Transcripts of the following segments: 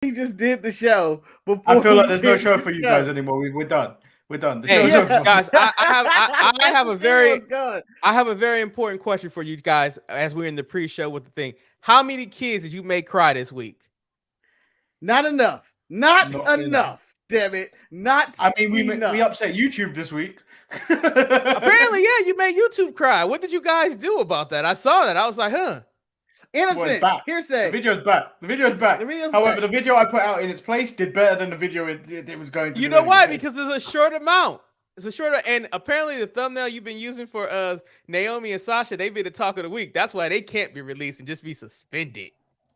He just did the show. I feel like there's no show for you guys anymore. We're done. We're done. The show's over. Guys, I have a very important question for you guys as we're in the pre-show with the thing. How many kids did you make cry this week? Not enough. Not enough. Damn it. Not I mean, we upset YouTube this week. Apparently, yeah, you made YouTube cry. What did you guys do about that? I saw that. I was like, huh. Innocent. Hearsay. The video's back. However, the video I put out in its place did better than the video it was going to. You know why? Because it's a short amount. It's a shorter, and apparently the thumbnail you've been using for Naomi and Sasha, they've been the talk of the week. That's why they can't be released and just be suspended.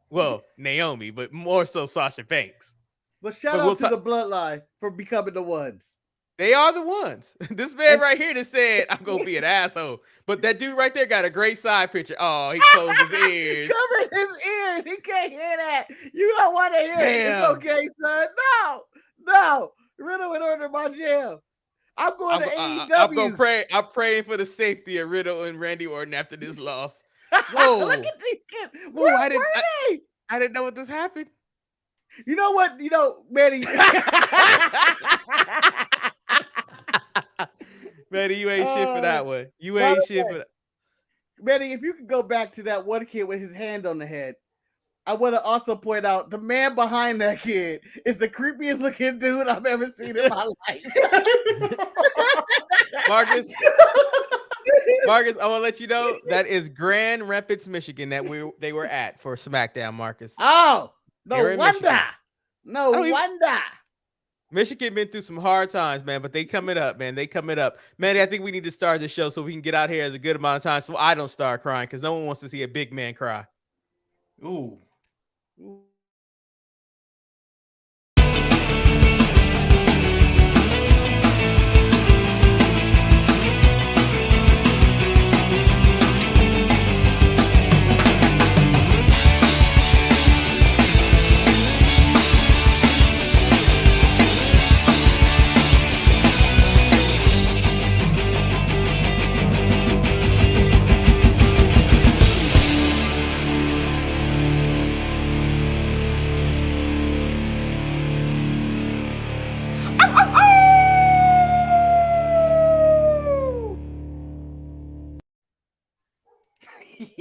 Well, Naomi, but more so Sasha Banks. But shout out to the Bloodline for becoming the ones. They are the ones. This man right here that said, I'm going to be an asshole. But that dude right there got a great side picture. Oh, he closed his ears. Covered his ears. He can't hear that. You don't want to hear it. It's okay, son. No. Riddle went under my jail. I'm going to AEW. I'm going to pray. I'm praying for the safety of Riddle and Randy Orton after this loss. Whoa. Look at these kids. Where were they? I didn't know what this happened. You know what? Manny. Manny, you ain't shit for that one. You ain't shit for that. Manny, if you could go back to that one kid with his hand on the head, I want to also point out the man behind that kid is the creepiest looking dude I've ever seen in my life. Marcus, I want to let you know that is Grand Rapids, Michigan that they were at for SmackDown, Marcus. Oh, no wonder. No wonder. Michigan been through some hard times, man, but they coming up, man. They coming up. Manny, I think we need to start the show so we can get out here as a good amount of time so I don't start crying because no one wants to see a big man cry. Ooh.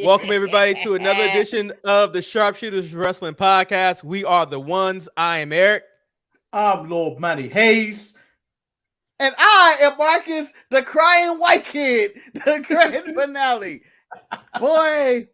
Welcome, everybody, to another edition of the Sharpshooters Wrestling Podcast. We are the ones. I am Eric. I'm Lord Manny Hayes. And I am Marcus, the crying white kid, the grand finale. Boy.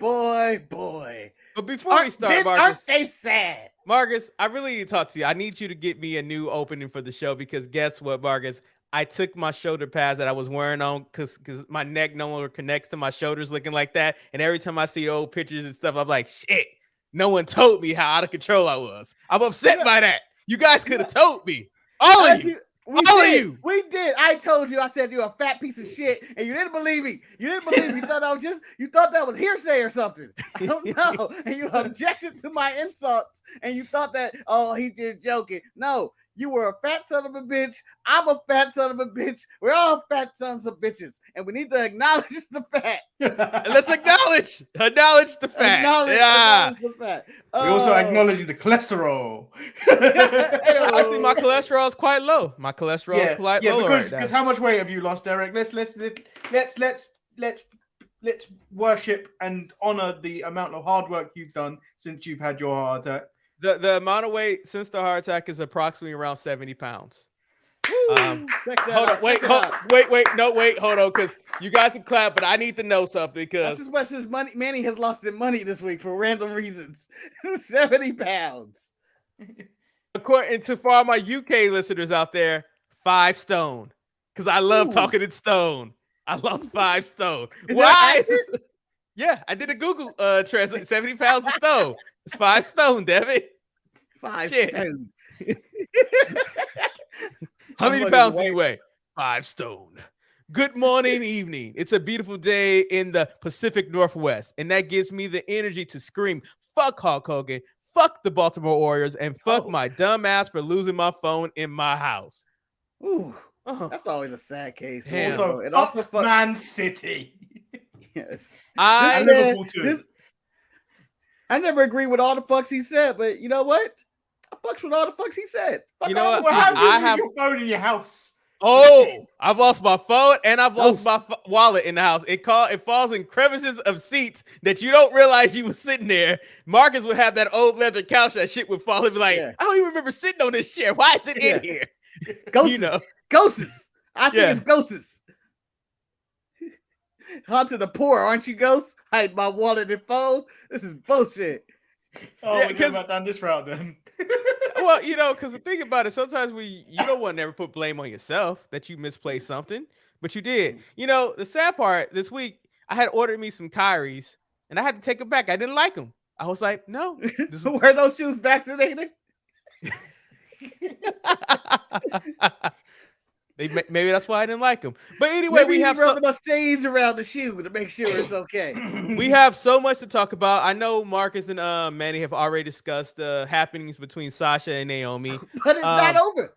But before we start, Marcus. Aren't they sad? Marcus, I really need to talk to you. I need you to get me a new opening for the show because guess what, Marcus? I took my shoulder pads that I was wearing on because my neck no longer connects to my shoulders looking like that. And every time I see old pictures and stuff, I'm like, shit, no one told me how out of control I was. I'm upset by that. You guys could have told me. All of you. We did. I told you. I said you're a fat piece of shit, and you didn't believe me. You thought that was hearsay or something. I don't know. And you objected to my insults, and you thought that, oh, he's just joking. No. You were a fat son of a bitch. I'm a fat son of a bitch. We're all fat sons of bitches. And we need to acknowledge the fact. Let's acknowledge the fact. Acknowledge the fact. We also acknowledge the cholesterol. Actually, my cholesterol is quite low. My cholesterol is quite low right now. Because how much weight have you lost, Eric? Let's worship and honor the amount of hard work you've done since you've had your heart attack. The amount of weight since the heart attack is approximately around 70 pounds. Hold on, because you guys can clap, but I need to know something because that's as much as Manny has lost in money this week for random reasons. 70 pounds. According to for all my UK listeners out there, 5 stone. Because I love talking in stone. I lost 5 stone. Why? Yeah, I did a Google translate. 70 pounds of stone. It's 5 stone, damn it. 5 stone. How many pounds do you weigh? 5 stone. Good morning, evening. It's a beautiful day in the Pacific Northwest, and that gives me the energy to scream, fuck Hulk Hogan, fuck the Baltimore Orioles, and fuck my dumb ass for losing my phone in my house. Ooh, that's always a sad case. Also, fuck Man City. Yes. Liverpool too. I never agree with all the fucks he said, but you know what? I fucks with all the fucks he said. Fuck You know all what? the Well, how fuck. do you I lose have- your phone in your house? Oh, I've lost my phone and I've lost Oh. my wallet in the house. It falls in crevices of seats that you don't realize you was sitting there. Marcus would have that old leather couch. That shit would fall and be like, Yeah. I don't even remember sitting on this chair. Why is it Yeah. in here? Ghosts. You know. Ghosts. I think Yeah. it's ghosts. Hunter the poor, aren't you, ghosts? Hide my wallet and phone. This is bullshit. Oh, Yeah, we're going about down this route then. Well, you know, because the thing about it, sometimes you don't want to never put blame on yourself that you misplaced something, but you did. You know, the sad part this week, I had ordered me some Kyries and I had to take them back. I didn't like them. I was like, no. This is... Were those shoes vaccinated? Maybe that's why I didn't like them. But anyway, Maybe we have rubbing a sage around the shoe to make sure it's okay. we have so much to talk about. I know Marcus and Manny have already discussed the happenings between Sasha and Naomi. But it's not over.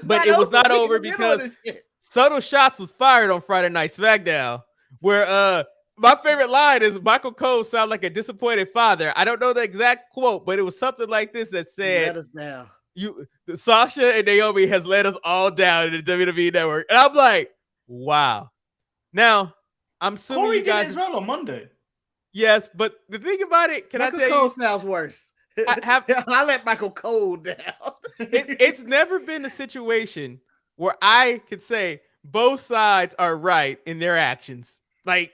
But it was not over because subtle shots was fired on Friday Night SmackDown, where my favorite line is Michael Cole sound like a disappointed father. I don't know the exact quote, but it was something like this that said, "Let us down." Sasha and Naomi has let us all down in the WWE network. And I'm like, wow. Now, I'm assuming Corey you guys did it as well on Monday. Yes, but the thing about it, can Michael I tell Cole you? sounds worse. I let Michael Cole down. It's never been a situation where I could say both sides are right in their actions. Like,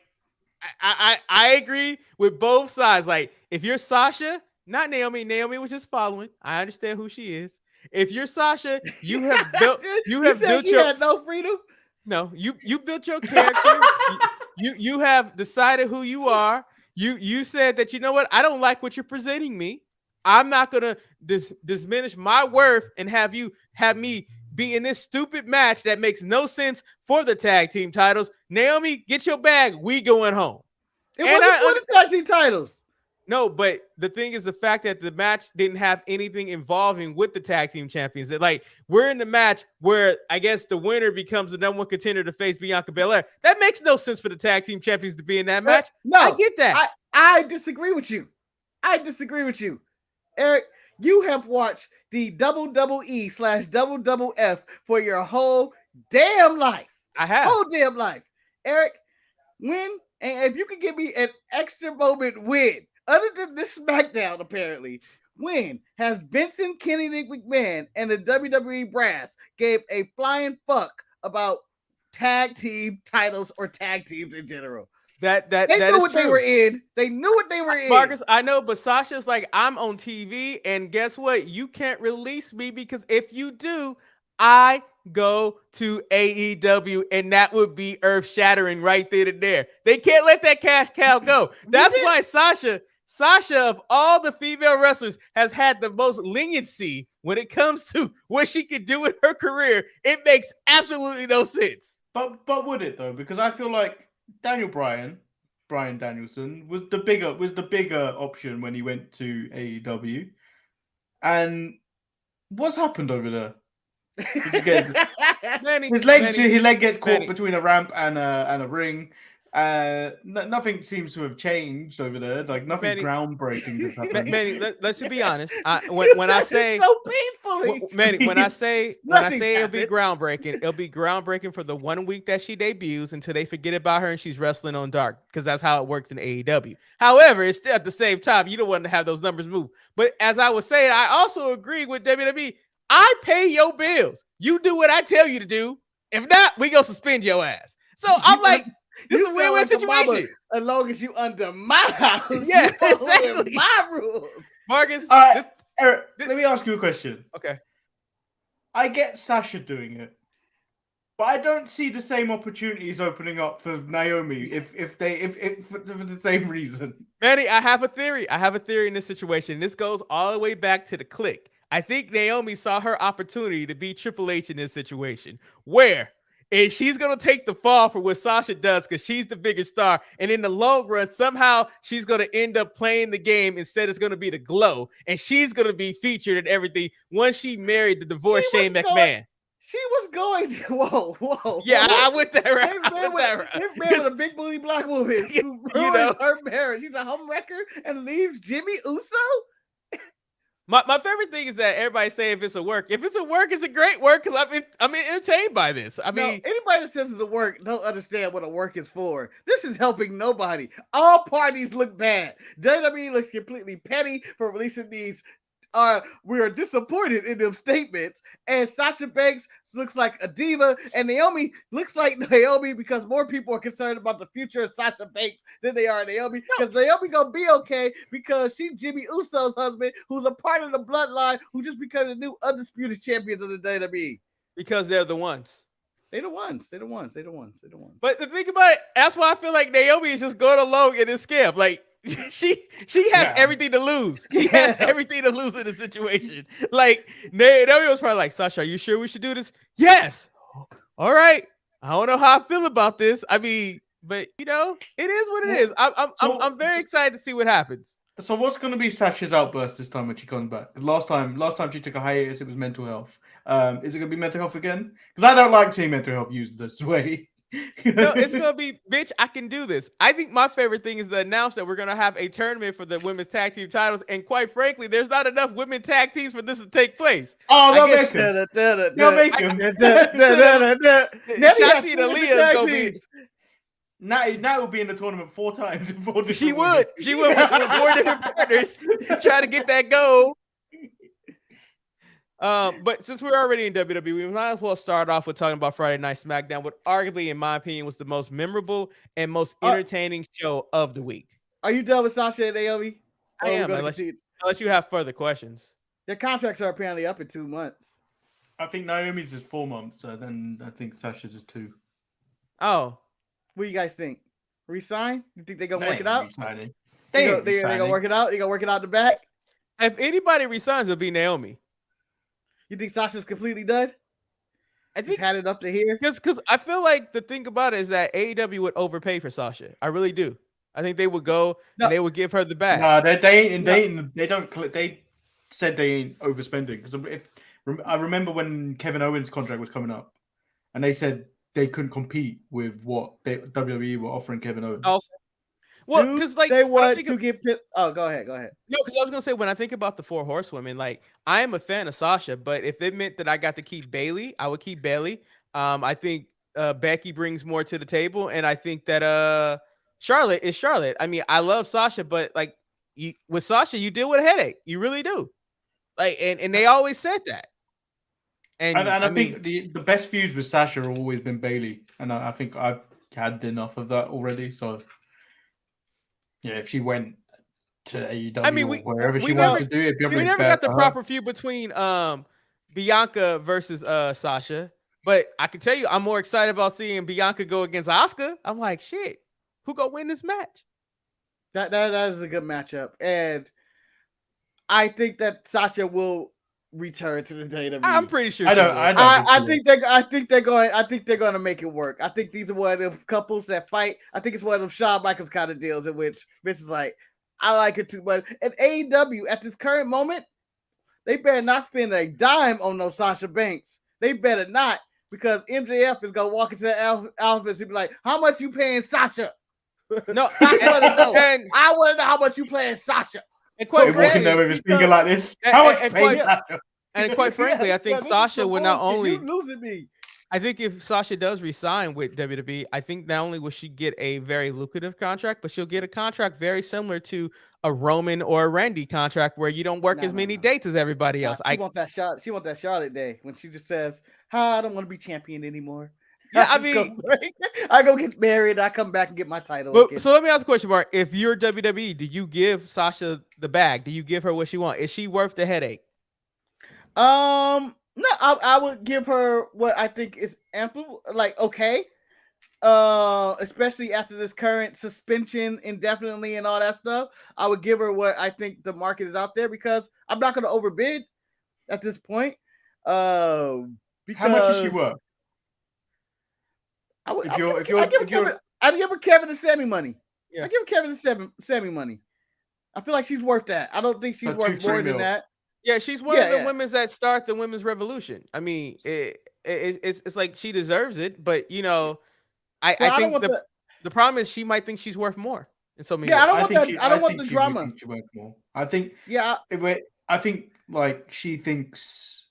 I agree with both sides. Like, if you're Sasha, not Naomi, Naomi was just following. I understand who she is. If you're Sasha, you have built your had no freedom. No, you built your character. you have decided who you are. You said that, you know what, I don't like what you're presenting me. I'm not gonna diminish my worth and have me be in this stupid match that makes no sense for the tag team titles. Naomi, get your bag. We going home. It wasn't for the tag team titles. No, but the thing is the fact that the match didn't have anything involving with the tag team champions. That, like, we're in the match where I guess the winner becomes the number one contender to face Bianca Belair. That makes no sense for the tag team champions to be in that match. No, I get that. I disagree with you. Eric, you have watched the WWE/WWF for your whole damn life. I have. Whole damn life. Eric, and if you could give me an extra moment win, other than this SmackDown, apparently, when has Vincent Kennedy McMahon and the WWE brass gave a flying fuck about tag team titles or tag teams in general? They knew what they were in. They knew what they were in. Marcus, I know, but Sasha's like, I'm on TV, and guess what? You can't release me because if you do, I go to AEW, and that would be earth-shattering right there and there. They can't let that cash cow go. That's why Sasha, of all the female wrestlers, has had the most leniency when it comes to what she can do in her career. It makes absolutely no sense. But would it though? Because I feel like Brian Danielson was the bigger option when he went to AEW. And what's happened over there? His leg gets caught between a ramp and a ring. Nothing seems to have changed over there. Like nothing groundbreaking has happened. Manny, let's be honest. When I say so painfully, Manny, when I say it'll be groundbreaking for the 1 week that she debuts until they forget about her and she's wrestling on Dark, because that's how it works in AEW. However, it's still at the same time, you don't want to have those numbers move. But as I was saying, I also agree with WWE. I pay your bills. You do what I tell you to do. If not, we gonna suspend your ass. So I'm like, this is a win-win situation. As long as you under my house, yeah, exactly. My rules. Marcus, all right, Eric, let me ask you a question. Okay. I get Sasha doing it, but I don't see the same opportunities opening up for Naomi if for the same reason. Manny, I have a theory. In this situation. This goes all the way back to the Click. I think Naomi saw her opportunity to be Triple H in this situation, where and she's going to take the fall for what Sasha does because she's the bigger star. And in the long run, somehow she's going to end up playing the game. Instead, it's going to be the Glow. And she's going to be featured in everything once she married the divorced Shane McMahon. She was going, whoa. Yeah, I went that route. This man was a big booty black woman who ruined her marriage. She's a homewrecker and leaves Jimmy Uso? My favorite thing is that everybody say if it's a work, it's a great work because I'm entertained by this. I mean, anybody that says it's a work don't understand what a work is for. This is helping nobody. All parties look bad. WWE looks completely petty for releasing these. We are disappointed in them statements. And Sasha Banks looks like a diva, and Naomi looks like Naomi because more people are concerned about the future of Sasha Banks than they are Naomi. Because Naomi gonna be okay because she's Jimmy Uso's husband, who's a part of the Bloodline, who just became the new undisputed champions of the WWE. Because they're the ones. They the ones. But the thing about it, that's why I feel like Naomi is just going along in this scam. Like she has everything to lose. She has everything to lose in the situation. Like Naomi was probably like, Sasha, are you sure we should do this? Yes. All right. I don't know how I feel about this. I mean, but it is what it is. I'm very excited to see what happens. So what's going to be Sasha's outburst this time when she comes back? Last time she took a hiatus, it was mental health. Is it going to be mental health again? Because I don't like seeing mental health used this way. No, it's going to be, bitch, I can do this. I think my favorite thing is to announce that we're going to have a tournament for the women's tag team titles. And quite frankly, there's not enough women tag teams for this to take place. Oh, they'll make them. They'll make them. Shotzi and Aaliyah is going to be... Nat will be in the tournament 4 times. She would with 4 different partners try to get that goal. But since we're already in WWE, we might as well start off with talking about Friday Night SmackDown, what arguably, in my opinion, was the most memorable and most entertaining show of the week. Are you done with Sasha and Naomi? I am, unless you have further questions. Their contracts are apparently up in 2 months. I think Naomi's is 4 months, so then I think Sasha's is 2. Oh. What do you guys think? Resign? You think they're gonna work it out? They gonna work it out? They gonna work it out the back? If anybody resigns, it'll be Naomi. You think Sasha's completely done? I think had it up to here. Because I feel like the thing about it is that AEW would overpay for Sasha. I really do. I think they would go and they would give her the bag. No, they don't. They said they ain't overspending. Because I remember when Kevin Owens' contract was coming up, and they said they couldn't compete with what WWE were offering Kevin Owens. Oh, well, because like they want to get pit. Oh, go ahead. No, because I was gonna say when I think about the 4 horsewomen, like I am a fan of Sasha, but if it meant that I got to keep Bayley, I would keep Bayley. I think Becky brings more to the table, and I think that Charlotte is Charlotte. I mean, I love Sasha, but like with Sasha, you deal with a headache. You really do. Like, and they always said that. And I think the best feuds with Sasha have always been Bayley, and I think I've had enough of that already. So yeah, if she went to AEW or wherever she wanted to do it, we never got the proper feud between Bianca versus Sasha. But I can tell you, I'm more excited about seeing Bianca go against Asuka. I'm like, shit, who gonna win this match? That is a good matchup, and I think that Sasha will return to the WWE. I'm pretty sure. I think they're going to make it work. I think these are one of them couples that fight. I think it's one of them Shawn Michaels kind of deals in which Vince is like, I like it too much. And AEW at this current moment, they better not spend a dime on no Sasha Banks. They better not, because MJF is gonna walk into the office and be like, "How much you paying Sasha?" No, I want to know how much you paying Sasha. And quite frankly, there with his finger like this. How much paying Sasha? And quite frankly, I think Sasha would not only. You're losing me. I think if Sasha does resign with WWE, I think not only will she get a very lucrative contract, but she'll get a contract very similar to a Roman or a Randy contract where you don't work as many dates as everybody else. She want that Charlotte. She want that Charlotte day when she just says, "I don't want to be champion anymore." Yeah, I mean, I go get married. I come back and get my title. But, so let me ask a question, Mark. If you're WWE, do you give Sasha the bag? Do you give her what she wants? Is she worth the headache? No, I would give her what I think is ample. Like, okay, especially after this current suspension indefinitely and all that stuff, I would give her what I think the market is out there, because I'm not going to overbid at this point. Because how much is she worth? I'd give her Kevin and Sammy money. Yeah. I give Kevin and Sammy money. I feel like she's worth that. I don't think she's worth more than that. Yeah, she's one of the women that start the women's revolution. I mean, it's like she deserves it, but you know, I think the problem is she might think she's worth more. And so I don't want the drama. She worth more. I think. Yeah. I think like she thinks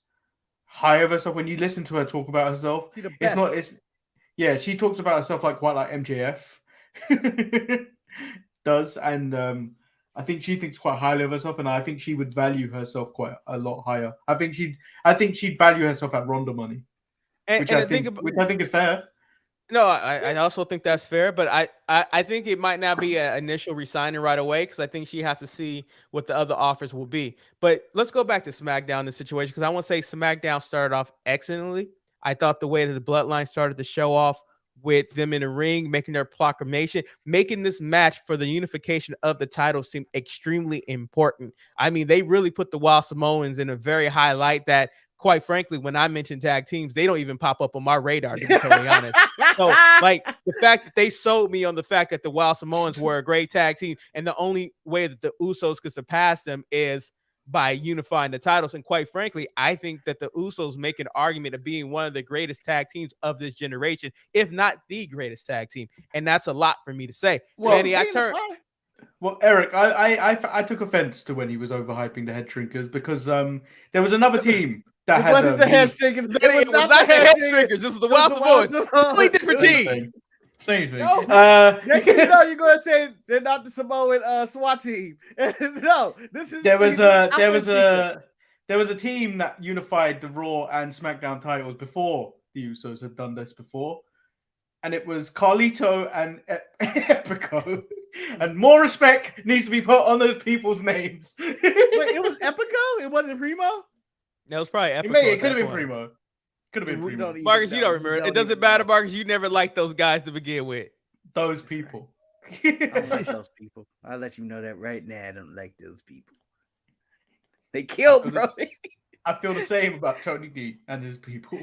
high of herself. When you listen to her talk about herself, She the it's not. best. Yeah, she talks about herself like quite like MJF does, and I think she thinks quite highly of herself, and I think she would value herself quite a lot higher. I think she'd value herself at Ronda money, which I think is fair. No, I also think that's fair, but I think it might not be an initial resigning right away because I think she has to see what the other offers will be. But let's go back to SmackDown, the situation, because I want to say SmackDown started off excellently. I thought the way that the Bloodline started the show off with them in the ring, making their proclamation, making this match for the unification of the title seem extremely important. I mean, they really put the Wild Samoans in a very high light that, quite frankly, when I mention tag teams, they don't even pop up on my radar, to be totally honest. So, like, the fact that they sold me on the fact that the Wild Samoans were a great tag team, and the only way that the Usos could surpass them is by unifying the titles. And quite frankly, I think that the Usos make an argument of being one of the greatest tag teams of this generation, if not the greatest tag team. And that's a lot for me to say. Well, Manny, Well, Eric, I took offense to when he was overhyping the Head Shrinkers because there was another team that It wasn't the Head Shrinkers. It was not the Head Shrinkers. This was the Wild Samoans. Totally different team. Same thing. No. You're going to say they're not the Samoan SWAT team. No, this is. There was a team that unified the Raw and SmackDown titles before the Usos had done this before, and it was Carlito and Epico. And more respect needs to be put on those people's names. Wait, it was Epico? It wasn't Primo? That was probably Epico. It could have been Primo. Could have been Primo. Marcus, you don't remember. It doesn't matter, Marcus. You never liked those guys to begin with. Those people. I don't like those people. I'll let you know that right now. I don't like those people. They killed Brody. I feel the same about Tony D and his people.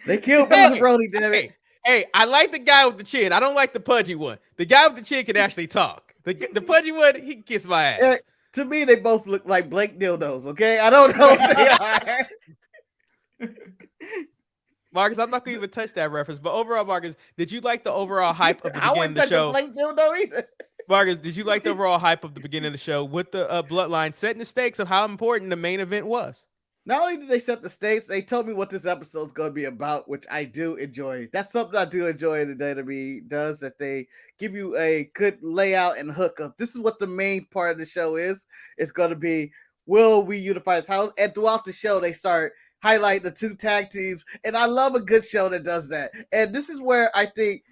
They killed Brody, damn it. Hey, I like the guy with the chin. I don't like the pudgy one. The guy with the chin can actually talk. The pudgy one, he can kiss my ass. To me, they both look like Blake dildos, okay? I don't know if they are. Marcus, I'm not going to even touch that reference. But overall, Marcus, did you like the overall hype of the beginning of the show? I wouldn't touch a Blake dildo either. Marcus, did you like the overall hype of the beginning of the show with the Bloodline setting the stakes of how important the main event was? Not only did they set the stakes, they told me what this episode is going to be about, which I do enjoy. That's something I do enjoy in the WWE does, that they give you a good layout and hookup. This is what the main part of the show is. It's going to be, will we unify the titles? And throughout the show, they start highlight the two tag teams. And I love a good show that does that. And this is where I think,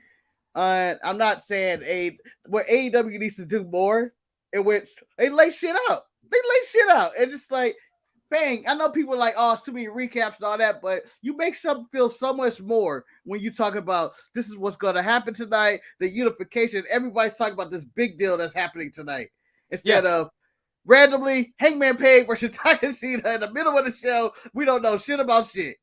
I'm not saying where AEW needs to do more, in which they lay shit out. And just like, bang, I know people are like, oh, it's too many recaps and all that, but you make something feel so much more when you talk about this is what's going to happen tonight, the unification. Everybody's talking about this big deal that's happening tonight instead of randomly Hangman Page versus Takeshita in the middle of the show. We don't know shit about shit.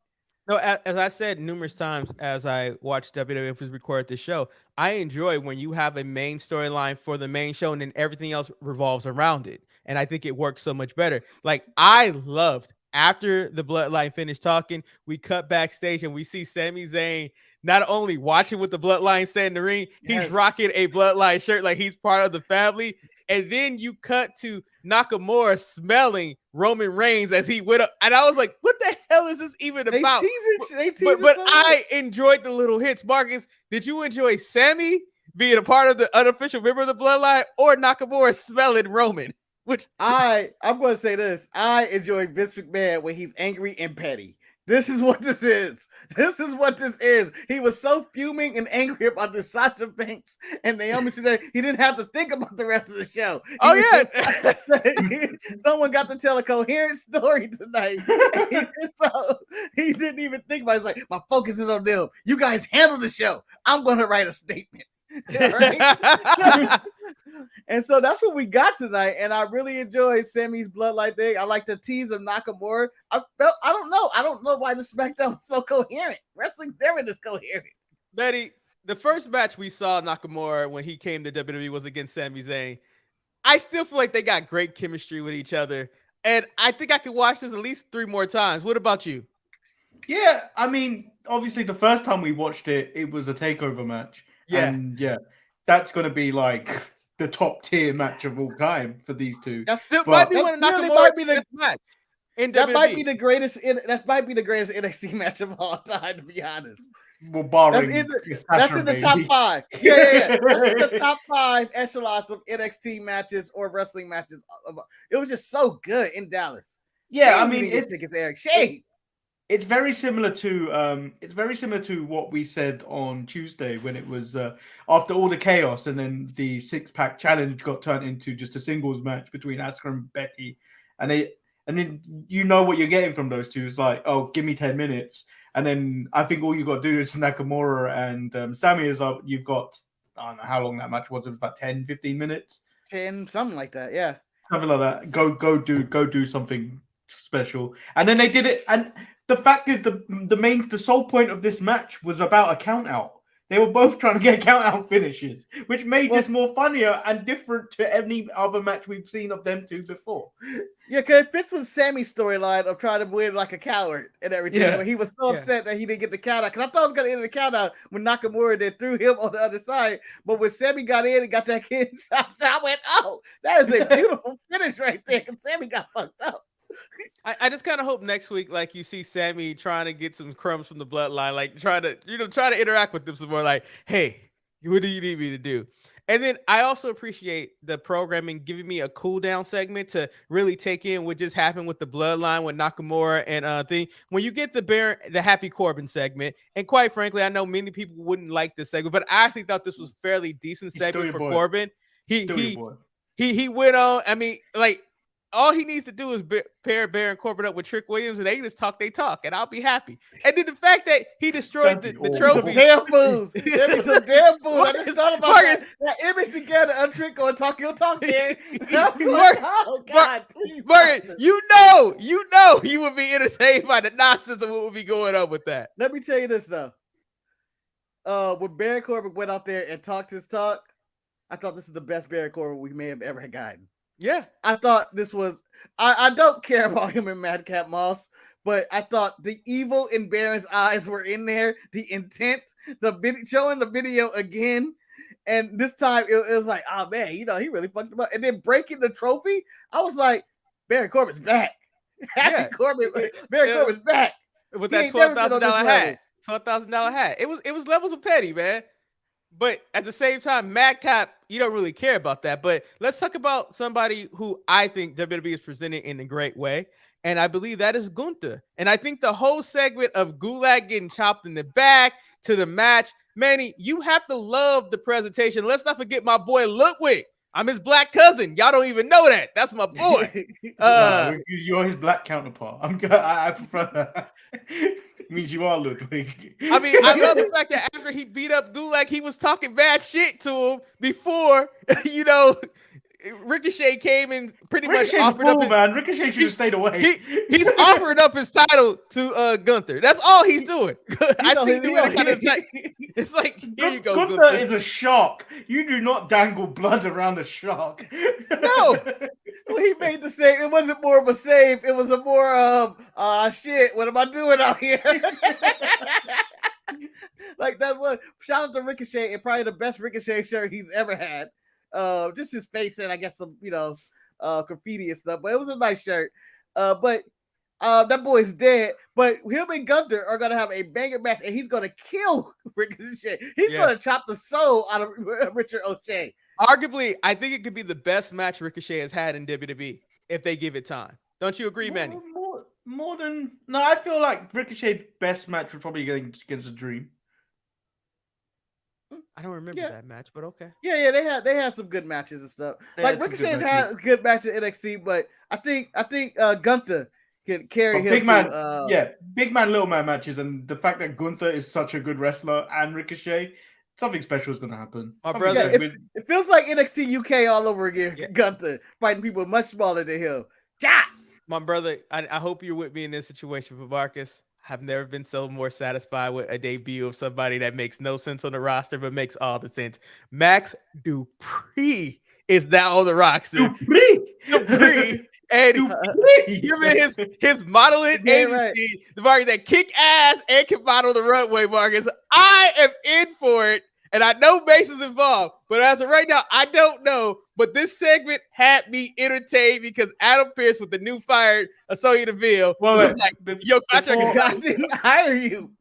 No, as I said numerous times as I watched WWF record this show, I enjoy when you have a main storyline for the main show and then everything else revolves around it. And I think it works so much better. Like, I loved after the Bloodline finished talking, we cut backstage and we see Sami Zayn not only watching what the Bloodline said in the ring, he's rocking a Bloodline shirt like he's part of the family. And then you cut to Nakamura smelling Roman Reigns as he went up. And I was like, what the hell is this even about? But I enjoyed the little hits. Marcus, did you enjoy Sami being a part of the unofficial member of the Bloodline or Nakamura smelling Roman? I'm going to say this. I enjoy Vince McMahon when he's angry and petty. This is what this is. He was so fuming and angry about the Sasha Banks and Naomi today. He didn't have to think about the rest of the show. Someone got to tell a coherent story tonight. So he didn't even think about it. It's like, my focus is on them. You guys handle the show. I'm going to write a statement. Right? And so that's what we got tonight, and I really enjoyed Sami's Bloodline thing. I like the tease of Nakamura. I don't know why the SmackDown was so coherent. Wrestling's never this coherent. Betty, the first match we saw Nakamura when he came to WWE was against Sami Zayn. I still feel like they got great chemistry with each other, and I think I could watch this at least 3 more times. What about you? Yeah, I mean, obviously the first time we watched it, it was a takeover match. Yeah. And that's going to be like the top tier match of all time for these two. That still might be one of Nakamura's best match. In That might WWE. be the greatest. That might be the greatest NXT match of all time, to be honest. Well, barring That's in the top 5. Yeah. That's in the top 5 echelons of NXT matches or wrestling matches. It was just so good in Dallas. Yeah, Shame I mean, it's Eric. Shame. It's very similar to what we said on Tuesday when it was after all the chaos, and then the 6-pack challenge got turned into just a singles match between Asuka and Becky, and then you know what you're getting from those two is like, oh, give me 10 minutes. And then I think all you got to do is Nakamura and Sammy is like, you've got, I don't know how long that match was. It was about 10, 15 minutes. 10, something like that. Yeah. Something like that. Go do something special. And then they did it. And the fact is the sole point of this match was about a count out. They were both trying to get count out finishes, which made this more funnier and different to any other match we've seen of them two before. Yeah, because it fits with Sammy's storyline of trying to win like a coward and everything. Yeah. When he was so upset that he didn't get the count out. Because I thought it was going to end the count out when Nakamura then threw him on the other side. But when Sammy got in and got that kid shot, I went, oh, that is a beautiful finish right there. Because Sammy got fucked up. I just kind of hope next week, like, you see Sammy trying to get some crumbs from the bloodline, like try to interact with them some more. Like, hey, what do you need me to do? And then I also appreciate the programming giving me a cool down segment to really take in what just happened with the bloodline with Nakamura and thing. When you get the Happy Corbin segment, and quite frankly, I know many people wouldn't like this segment, but I actually thought this was fairly decent segment for Corbin. He went on. I mean, like, all he needs to do is pair Baron Corbin up with Trick Williams, and they just talk they talk, and I'll be happy. And then the fact that he destroyed the trophy. Damn fools. There was some damn fools. I just thought about that image together, Untrick on Talk Your Talk, man. Oh, God, please. Marcus, you know you would be entertained by the nonsense of what would be going on with that. Let me tell you this, though. When Baron Corbin went out there and talked his talk, I thought this is the best Baron Corbin we may have ever gotten. Yeah, I thought this was. I don't care about him and Madcap Moss, but I thought the evil in Baron's eyes were in there. The intent, showing the video again, and this time it was like, oh man, he really fucked him up. And then breaking the trophy, I was like, Baron Corbin's back. Baron Corbin's back with that $12,000 hat. $12,000 hat. It was levels of petty, man. But at the same time, Madcap, you don't really care about that. But let's talk about somebody who I think WWE is presenting in a great way. And I believe that is Gunther. And I think the whole segment of Gulak getting chopped in the back to the match, Manny, you have to love the presentation. Let's not forget my boy Ludwig. I'm his black cousin. Y'all don't even know that. That's my boy. You're his black counterpart. I prefer that. It means you are Ludwig. I mean, I love the fact that after he beat up Gulak, he was talking bad shit to him before, Ricochet came and pretty much offered up. Ricochet should have stayed away. He's offering up his title to Gunther. That's all he's doing. I see doing kind of like, it's like, here you go. Gunther is a shark. You do not dangle blood around a shark. No. Well, he made the save. It wasn't more of a save. It was a more of shit. What am I doing out here? Like that was. Shout out to Ricochet, and probably the best Ricochet shirt he's ever had. Just his face and I guess some graffiti and stuff. But it was a nice shirt. But that boy's dead. But him and Gunther are gonna have a banger match, and he's gonna kill Ricochet. He's gonna chop the soul out of Richard O'Shea. Arguably, I think it could be the best match Ricochet has had in WWE if they give it time. Don't you agree, Manny? More than no, I feel like Ricochet's best match was probably against the Dream. I don't remember that match, but okay. Yeah, they had some good matches and stuff. Like Ricochet's had a good match at NXT, but I think Gunther can carry him. Big man, little man matches, and the fact that Gunther is such a good wrestler and Ricochet, something special is going to happen. It feels like NXT UK all over again. Yeah. Gunther fighting people much smaller than him. Yeah. My brother, I hope you're with me in this situation for Marcus. I've never been so more satisfied with a debut of somebody that makes no sense on the roster, but makes all the sense. Max Dupree is now on the roster. Dupree. And you remember his modeling agency, Marcus, that kick ass and can model the runway, Marcus. I am in for it. And I know Mace is involved, but as of right now, I don't know But this segment had me entertained because Adam Pearce with the new fired Sonya Deville was like, "Yo, contract I didn't hire you."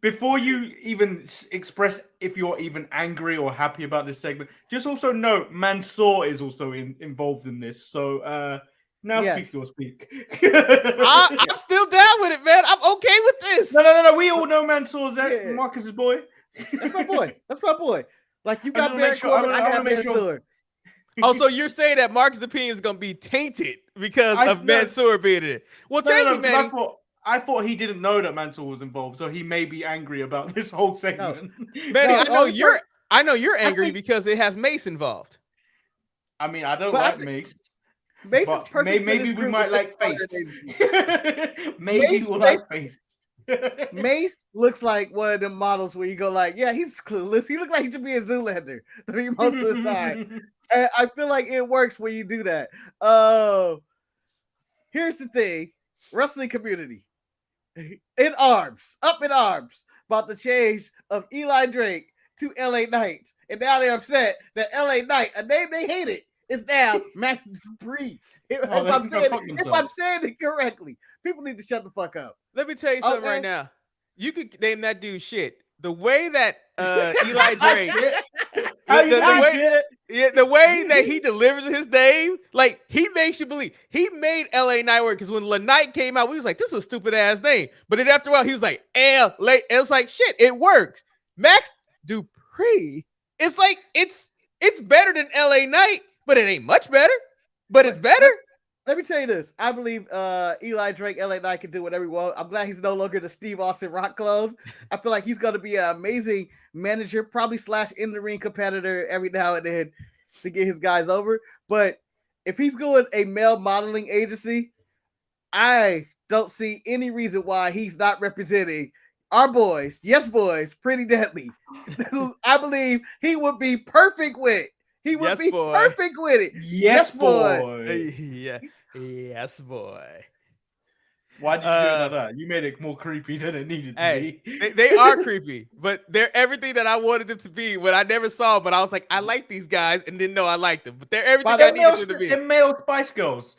Before you even express if you're even angry or happy about this segment, just also note Mansoor is also involved in this. So now speak. I'm still down with it, man. I'm okay with this. No. We all know Mansoor's Marcus's boy. That's my boy. Like you got Baron Corbin, I got Mansoor. Oh, so you're saying that Marcus' opinion is going to be tainted because of Mansoor being in it? Well, tell me, man. I thought he didn't know that Mansoor was involved, so he may be angry about this whole segment. Manny, I know you're angry because it has Mace involved. I mean, I don't like Mace. Mace is perfect. Maybe we might like Face. Maybe we'll like Face. Mace looks like one of them models where you go like, yeah, he's clueless. He looks like he should be a Zoolander most of the time. And I feel like it works when you do that. Here's the thing. Wrestling community. Up in arms about the change of Eli Drake to LA Knight. And now they're upset that LA Knight, a name they hated, is now Max Dupree. If I'm saying it correctly, people need to shut the fuck up. Let me tell you something right now. You could name that dude shit. The way that Eli Drake, the way that he delivers his name, like he makes you believe. He made LA Knight work because when LaKnight came out, we was like, this is a stupid ass name. But then after a while, he was like, LA. It was like, shit, it works. Max Dupree. It's like it's better than LA Knight, but it ain't much better. But it's better. Let me tell you this. I believe Eli Drake, LA Knight can do whatever he wants. I'm glad he's no longer the Steve Austin Rock clone. I feel like he's going to be an amazing manager, probably / in-the-ring competitor every now and then to get his guys over. But if he's going a male modeling agency, I don't see any reason why he's not representing our boys, Pretty Deadly, who I believe he would be perfect with. He would be perfect with it. Yes, boy. Yeah. Yes, boy. Why did you do that? You made it more creepy than it needed to be. They are creepy, but they're everything that I wanted them to be. What I never saw, but I was like, I like these guys, and didn't know I liked them. But they're everything I needed them to be. They're male Spice Girls.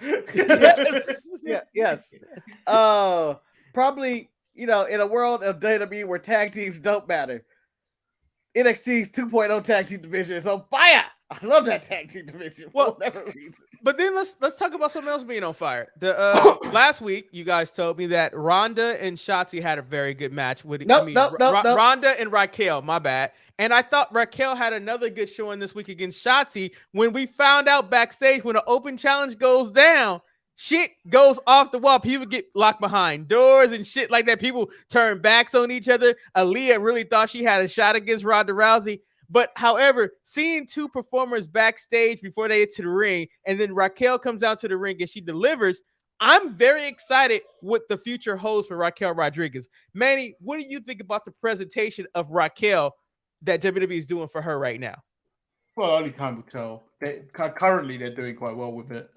Yes. Probably, in a world of WWE where tag teams don't matter, NXT's 2.0 tag team division is on fire. I love that tag team division for whatever reason. But then let's talk about something else being on fire. The last week, you guys told me that Ronda and Shotzi had a very good match. Ronda and Raquel, my bad. And I thought Raquel had another good showing this week against Shotzi. When we found out backstage, when an open challenge goes down, shit goes off the wall. People get locked behind doors and shit like that. People turn backs on each other. Aaliyah really thought she had a shot against Ronda Rousey. But however, seeing two performers backstage before they get to the ring, and then Raquel comes out to the ring and she delivers, I'm very excited what the future holds for Raquel Rodriguez. Manny, what do you think about the presentation of Raquel that WWE is doing for her right now? Well, only time will tell. Currently, they're doing quite well with it.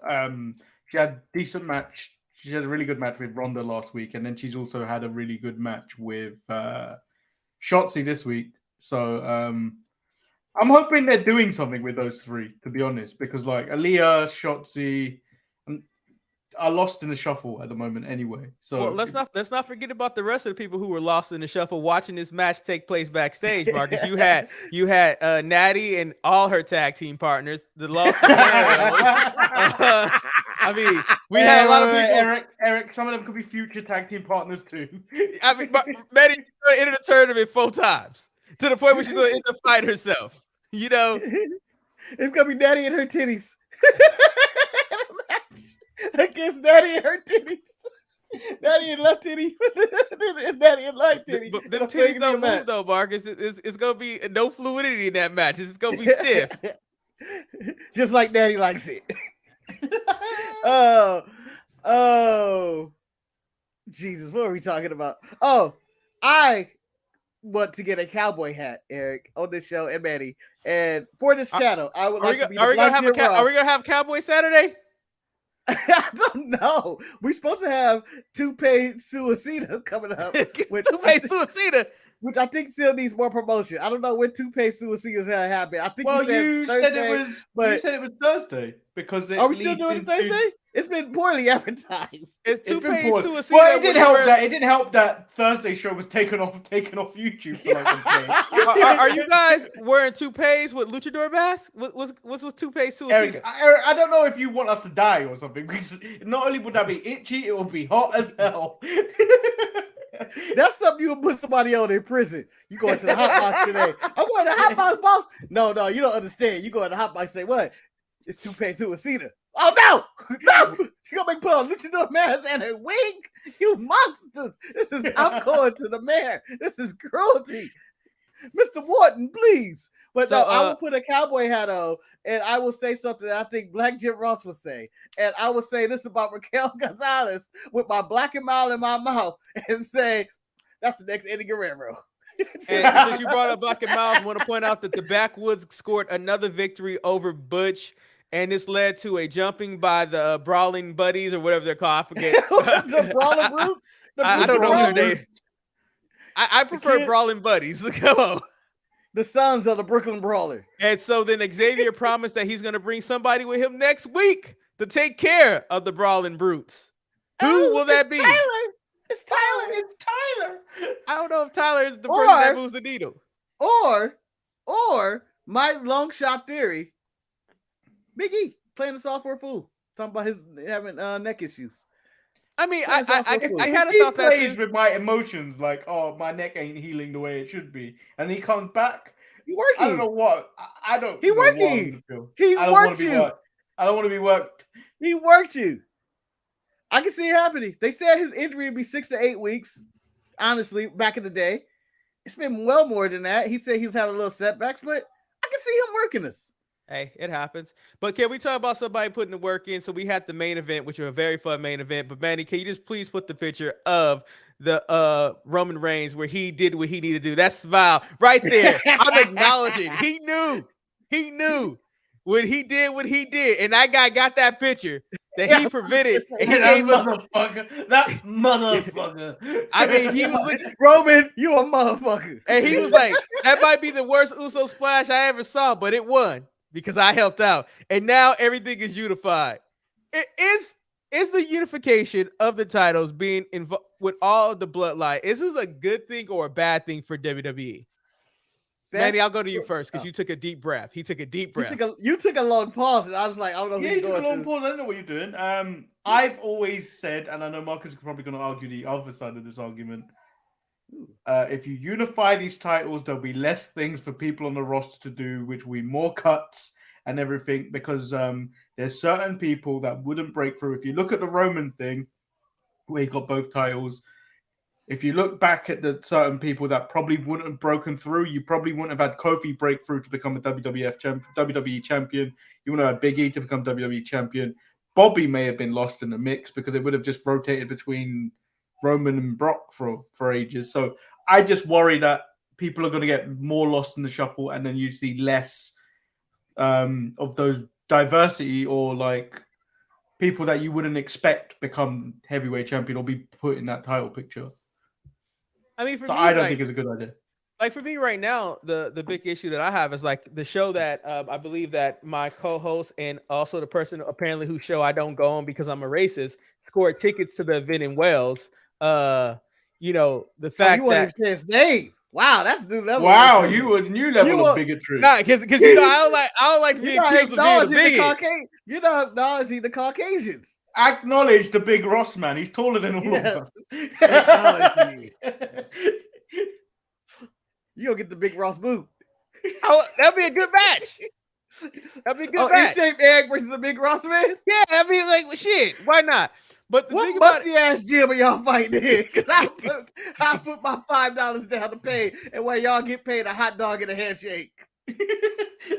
She had a decent match. She had a really good match with Ronda last week, and then she's also had a really good match with Shotzi this week. So I'm hoping they're doing something with those three, to be honest, because like Aaliyah, Shotzi are lost in the shuffle at the moment anyway. So let's not forget about the rest of the people who were lost in the shuffle watching this match take place backstage, Marcus. You had Natty and all her tag team partners, the Lost I mean, we had a lot of people. Eric, some of them could be future tag team partners too. I mean, Maddie entered the tournament 4 times to the point where she's going to end the fight herself. It's gonna be Natty and her titties. Against Natty and her titties. Natty and left titty. Natty and right titty. But them titties don't move though, Marcus. It's gonna be no fluidity in that match. It's gonna be stiff. Just like Natty likes it. Oh, Jesus! What are we talking about? Oh, I want to get a cowboy hat, Eric, on this show, and Manny, and for this channel, I would like to be. Are we gonna have Cowboy Saturday? I don't know. We're supposed to have Toupee Suicida coming up. Toupee Suicida. which I think still needs more promotion. I don't know when Toupee Suicidas happened. I think you said Thursday, it was. but You said it was Thursday because it are we still leads doing it into- Thursday? It's been poorly advertised. It's It's been Toupee poor. Suicida. Well, it didn't help that. It didn't help that Thursday show was taken off YouTube for like a day. Are you guys wearing toupees with luchador masks? What's with Toupee Suicida? Eric, I don't know if you want us to die or something. Because not only would that be itchy, it would be hot as hell. That's something you would put somebody on in prison. You go into the hot box today. I'm going to the hot box, boss. No, you don't understand. You go in the hot box and say, what? It's Toupee Suicida. Oh, no. You gonna make put on luchador mask and a wig? You monsters. I'm going to the mayor. This is cruelty. Mr. Wharton, please. But no, I will put a cowboy hat on and I will say something that I think Black Jim Ross would say. And I will say this about Raquel Gonzalez with my black and mild in my mouth and say, that's the next Eddie Guerrero. And since you brought up Black and Miles, I want to point out that the Backwoods scored another victory over Butch, and this led to a jumping by the Brawling Buddies or whatever they're called. I forget. The Brawling Brutes? I don't know their name. I prefer Brawling Buddies. Come on. The sons of the Brooklyn Brawler. And so then Xavier promised that he's going to bring somebody with him next week to take care of the Brawling Brutes. Who will that be? Tyler. It's Tyler. It's Tyler. I don't know if Tyler is the person that moves the needle. Or my long shot theory, Big E playing the software fool, talking about his having neck issues. I mean, I kind of He thought that plays too. with my emotions, like, oh, my neck ain't healing the way it should be, and he comes back. He working. I don't know what. I don't. He know what working. I'm gonna feel. He I don't wanna worked be you. worked. I don't want to be worked. He worked you. I can see it happening. They said his injury would be 6 to 8 weeks. Honestly, back in the day, it's been well more than that. He said he was having a little setbacks, but I can see him working this. Hey, it happens. But can we talk about somebody putting the work in? So we had the main event, which was a very fun main event. But Manny, can you just please put the picture of the Roman Reigns where he did what he needed to do? That smile right there. I'm acknowledging. He knew when he did what he did. And that guy got that picture that he prevented. And he gave us that motherfucker. I mean, he was like, Roman, you a motherfucker. and he was like, that might be the worst Uso splash I ever saw, but it won because I helped out. And now everything is unified. It is the unification of the titles being involved with all of the bloodline. Is this a good thing or a bad thing for WWE? Manny, I'll go to you first because you took a deep breath. He took a deep breath. You took a long pause, and I was like, I don't know who Yeah, you're you took a going long to. pause. I don't know what you're doing. I've always said, and I know Marcus is probably going to argue the other side of this argument. If you unify these titles, there'll be less things for people on the roster to do, which will be more cuts and everything, because there's certain people that wouldn't break through. If you look at the Roman thing, where he got both titles, if you look back at the certain people that probably wouldn't have broken through, you probably wouldn't have had Kofi break through to become a WWE champion. You wouldn't have had Big E to become WWE champion. Bobby may have been lost in the mix because it would have just rotated between Roman and Brock for ages. So I just worry that people are going to get more lost in the shuffle, and then you see less of those diversity or like people that you wouldn't expect become heavyweight champion or be put in that title picture. I mean, for So me, I don't think it's a good idea. Like for me right now, the big issue that I have is like the show that I believe that my co-host and also the person apparently whose show I don't go on because I'm a racist scored tickets to the event in Wales. You know, the fact you that his name. Wow, that's new level. Wow, you a new level of bigotry. Nah, because you know I don't like to be accused of being a bigot. You're not acknowledging the Caucasians. Acknowledge the big Ross man. He's taller than all of us. You gonna get the big Ross boot. That'd be a good match. That'd be a good match. In-shape Eric versus the big Ross man? Yeah, I mean, like, shit, why not? But the what thing about musty ass gym are y'all fighting in? Because I put my $5 down to pay, and while y'all get paid a hot dog and a handshake.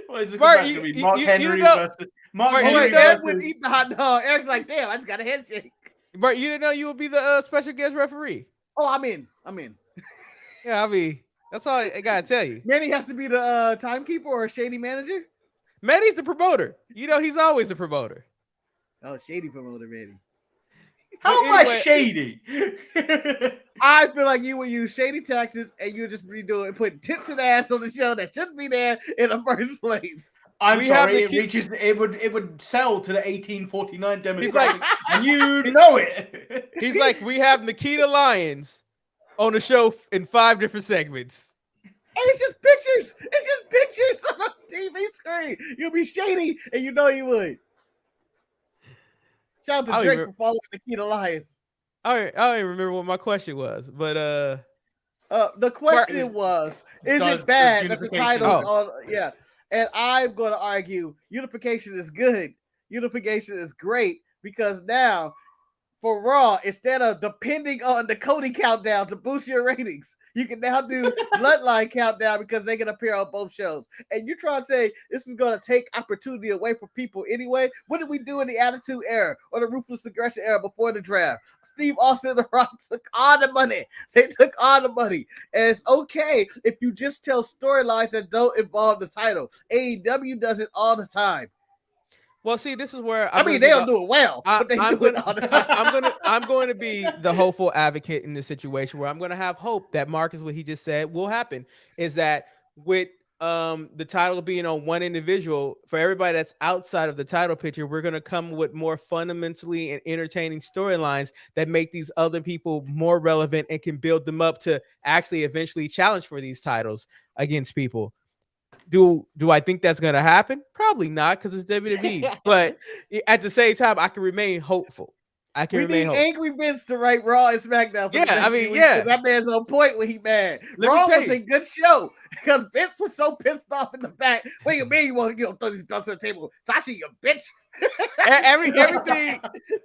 Well, it's Mark, Mark Henry versus Mark Henry. Eric would eat the hot dog. Eric's like, damn, I just got a handshake. But you didn't know you would be the special guest referee. Oh, I'm in. Yeah, I mean, that's all I gotta tell you. Manny has to be the timekeeper or a shady manager. Manny's the promoter. You know, he's always a promoter. Oh, shady promoter, Manny. How am I shady? I feel like you would use shady tactics and you would just be putting tits and ass on the show that shouldn't be there in the first place. I'm sorry, it would sell to the 1849 demographic. He's like, and you know it. He's like, we have Nikita Lyons on the show in 5 different segments. And it's just pictures. It's just pictures on the TV screen. You'll be shady, and you know you would. Shout out to Drake for following Nikita Lyons. I don't even remember what my question was, but the question was, is it bad that the titles on and I'm going to argue unification is good. Unification is great because now for Raw, instead of depending on the Cody countdown to boost your ratings, you can now do Bloodline countdown because they can appear on both shows. And you try to say this is going to take opportunity away from people anyway. What did we do in the Attitude Era or the Ruthless Aggression Era before the draft? Steve Austin and The Rock took all the money. They took all the money. And it's okay if you just tell storylines that don't involve the title. AEW does it all the time. Well, see, this is where they don't do it well, but they do it all the time. I'm going to be the hopeful advocate in this situation where I'm going to have hope that Marcus, what he just said, will happen. Is that with the title being on one individual, for everybody that's outside of the title picture, we're going to come with more fundamentally and entertaining storylines that make these other people more relevant and can build them up to actually eventually challenge for these titles against people. Do I think that's going to happen? Probably not, because it's WWE. But at the same time, I can remain hopeful. We need Angry Vince to write Raw and SmackDown. That man's on point when he mad. Raw was a good show because Vince was so pissed off in the back. What do you mean you want to throw these guns to the table? Sasha, you bitch. Everything.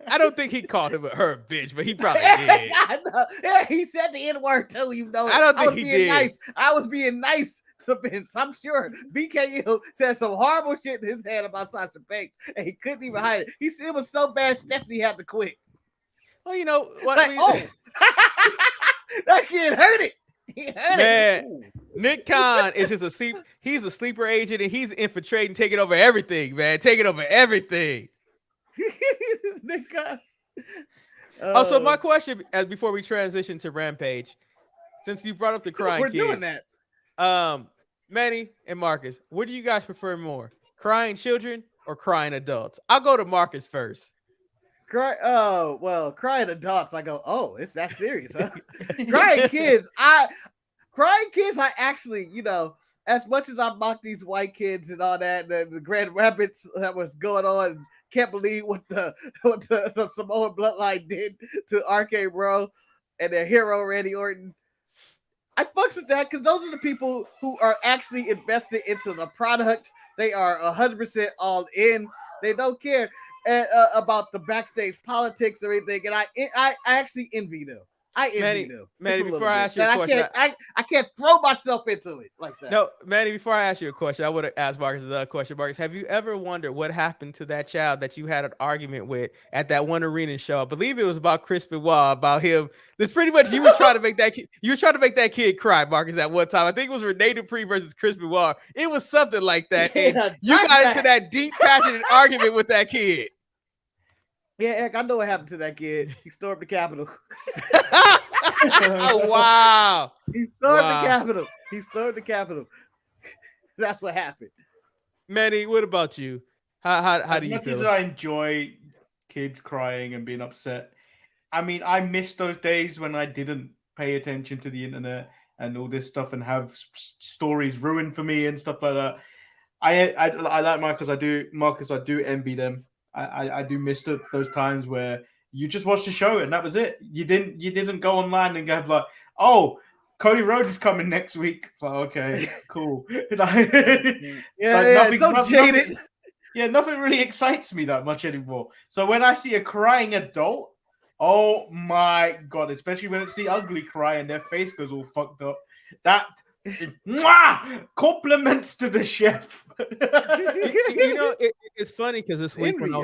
I don't think he called her a bitch, but he probably did. I know. Yeah, he said the N-word too. You know, I don't think he did. Nice. I was being nice. I'm sure BKU said some horrible shit in his head about Sasha Banks, and he couldn't even hide it. It was so bad, Stephanie had to quit. Well, you know what? That kid heard it. He heard it. Nick Khan is just he's a sleeper agent, and he's infiltrating, taking over everything, man. Taking over everything. Nick Khan. So my question, as before we transition to Rampage, since you brought up the crying kids, we're doing that. Manny and Marcus, what do you guys prefer more? Crying children or crying adults? I'll go to Marcus first. Crying adults. I go, it's that serious, huh? Crying kids. I actually, as much as I mock these white kids and all that, the Grand Rapids that was going on, can't believe what the Samoan Bloodline did to RK Bro and their hero Randy Orton. I fucks with that because those are the people who are actually invested into the product. They are 100% all in. They don't care about the backstage politics or anything. And I actually envy them. I envy them. Manny, before I ask you a question, I can't throw myself into it like that. No, Manny, before I ask you a question, I would have asked Marcus another question. Marcus, have you ever wondered what happened to that child that you had an argument with at that one arena show? I believe it was about Chris Benoit, about him. That's pretty much you were trying to make that kid. You were trying to make that kid cry, Marcus, at one time. I think it was Rene Dupree versus Chris Benoit. It was something like that, and you got into that deep, passionate argument with that kid. Yeah, Eric, I know what happened to that kid. He stormed the Capitol. Oh, wow. He stormed the Capitol. He stormed the Capitol. That's what happened. Manny, what about you? How do you feel? As much as I enjoy kids crying and being upset, I mean, I miss those days when I didn't pay attention to the internet and all this stuff and have stories ruined for me and stuff like that. I like Marcus. I do envy them. I do miss those times where you just watched the show and that was it. You didn't go online and have like, oh, Cody Rhodes is coming next week. Like, okay, cool. Nothing really excites me that much anymore. So when I see a crying adult, oh my god, especially when it's the ugly cry and their face goes all fucked up, that compliments to the chef. It's funny because this week when I